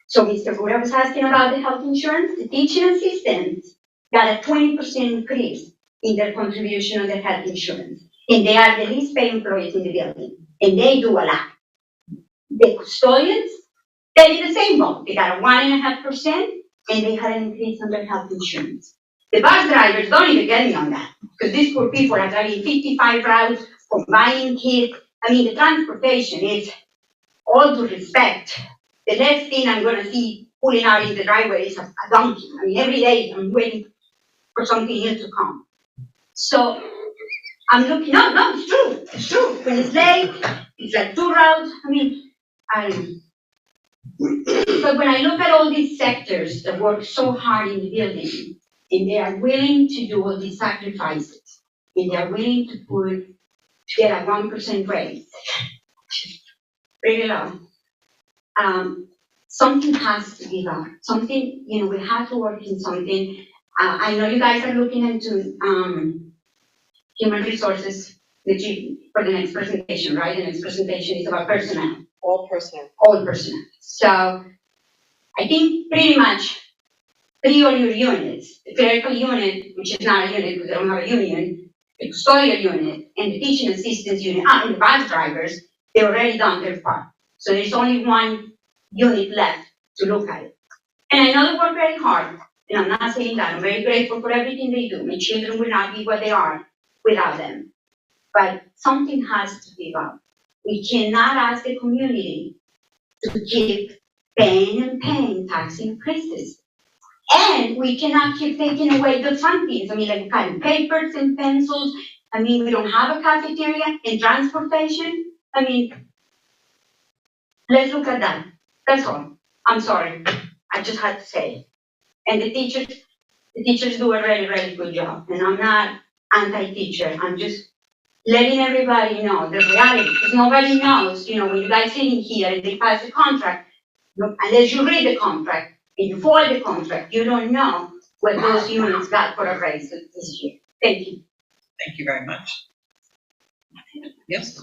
So Mr. Gura was asking about the health insurance. The teaching assistants got a 20% increase in their contribution on their health insurance. And they are the least paid employees in the building. and they do a lot. The custodians, they did the same boat. They got a 1.5%, and they had an increase on their health insurance. The bus drivers don't even get me on that, because these poor people are driving 55 routes, combining kids. I mean, the transportation is, all due respect, the last thing I'm gonna see pulling out in the driveway is a donkey. I mean, every day I'm waiting for something new to come. So I'm looking, no, it's true. When it's late, it's like 2 routes. I mean, I don't know. But when I look at all these sectors that work so hard in the building, and they are willing to do all these sacrifices, and they are willing to get a 1% raise, pretty low. Something has to be done. Something, we have to work in something. I know you guys are looking into human resources for the next presentation, right? The next presentation is about personnel. All personnel. All personnel. So I think pretty much 3 of your units, the clerical unit, which is not a unit because they don't have a union, the custodial unit, and the teaching assistants unit, and the bus drivers, they already done their part. So there's only 1 unit left to look at it. And I know they work very hard, and I'm not saying that. I'm very grateful for everything they do. My children will not be what they are without them. But something has to be done. We cannot ask the community to keep paying tax increases. And we cannot keep taking away the fun things. I mean, like kind of papers and pencils. I mean, we don't have a cafeteria and transportation. I mean, let's look at that. That's all. I'm sorry. I just had to say it. And the teachers do a really, really good job. And I'm not anti-teacher. I'm just letting everybody know the reality. Because nobody knows, when you guys sitting here and they pass the contract, unless you read the contract and you follow the contract, you don't know what those units got for a raise this year. Thank you. Thank you very much. Yes?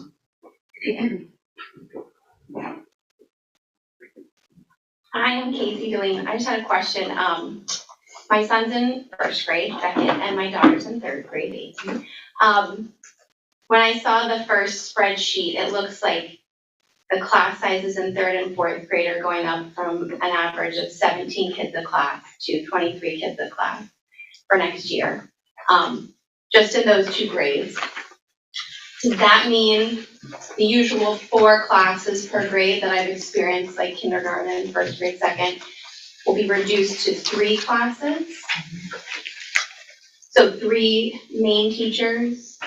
Hi, I'm Casey Delaney. I just had a question. My son's in first grade, second, and my daughter's in third grade, 18. When I saw the first spreadsheet, it looks like the class sizes in third and fourth grade are going up from an average of 17 kids a class to 23 kids a class for next year, just in those 2 grades. Does that mean the usual 4 classes per grade that I've experienced, like kindergarten, first grade, second, will be reduced to 3 classes? So 3 main teachers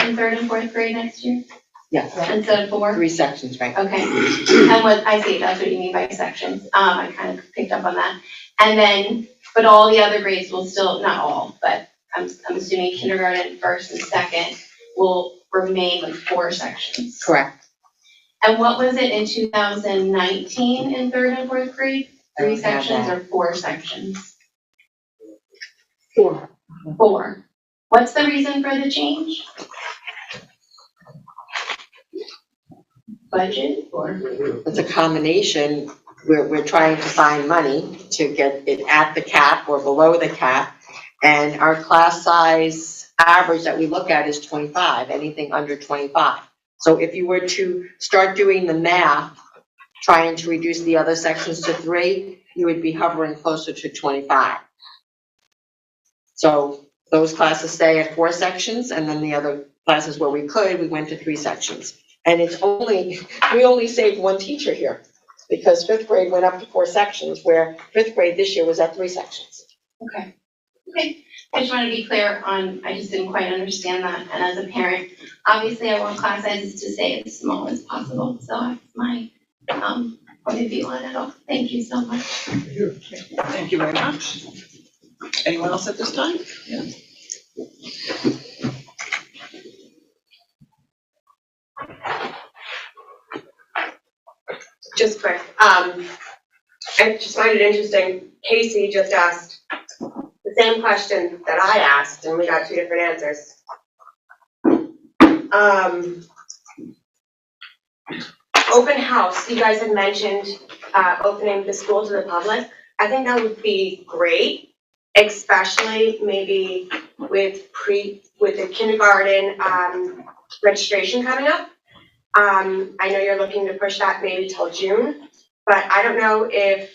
in third and fourth grade next year? Yes. Instead of 4? 3 sections, right? Okay. And what, I see, that's what you mean by sections. I kind of picked up on that. And then, but all the other grades will still, not all, but I'm assuming kindergarten, first and second will remain with 4 sections. Correct. And what was it in 2019 in third and fourth grade? 3 sections or 4 sections? 4. 4. What's the reason for the change? Budget or? It's a combination. We're trying to find money to get it at the cap or below the cap. And our class size average that we look at is 25, anything under 25. So if you were to start doing the math, trying to reduce the other sections to 3, you would be hovering closer to 25. So those classes stay at 4 sections, and then the other classes where we could, we went to 3 sections. And we only saved 1 teacher here, because 5th grade went up to 4 sections, where 5th grade this year was at 3 sections. Okay. I just want to be clear on, I just didn't quite understand that. And as a parent, obviously I want class sizes to stay as small as possible. So that's my point of view on it all. Thank you so much. Thank you very much. Anyone else at this time? Yeah. Just quick, I just find it interesting, Casey just asked the same question that I asked, and we got 2 different answers. Open house, you guys had mentioned opening the school to the public. I think that would be great, especially maybe with the kindergarten registration coming up. I know you're looking to push that maybe till June, but I don't know if,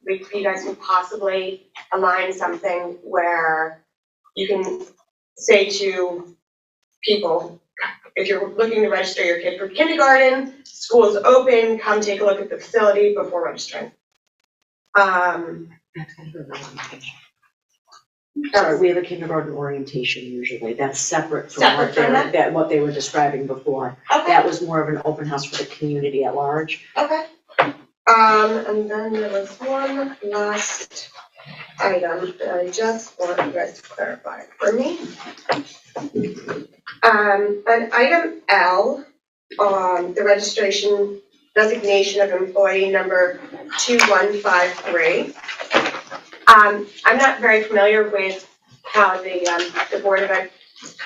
you guys could possibly align something where you can say to people, if you're looking to register your kid for kindergarten, school is open, come take a look at the facility before registering. Sorry, we have a kindergarten orientation usually, that's separate from Separate from that? what they were describing before. Okay. That was more of an open house for the community at large. Okay. And then there was one last item that I just want you guys to clarify for me. On item L, the registration designation of employee number 2153. I'm not very familiar with how the Board of Ed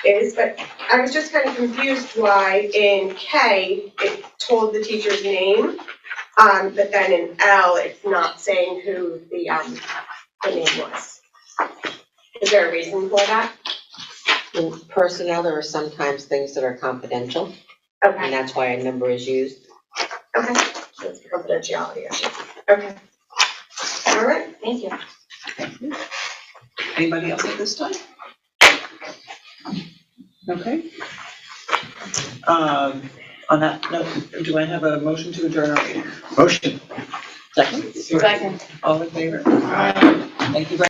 is, but I was just kind of confused why in K, it told the teacher's name, but then in L, it's not saying who the name was. Is there a reason for that? In personnel, there are sometimes things that are confidential, Okay, and that's why a number is used. okay, so it's a confidentiality issue. Okay. All right, thank you. Anybody else at this time? Okay. On that note, do I have a motion to adjourn our meeting? Motion. Second? Second. All in favor? Thank you very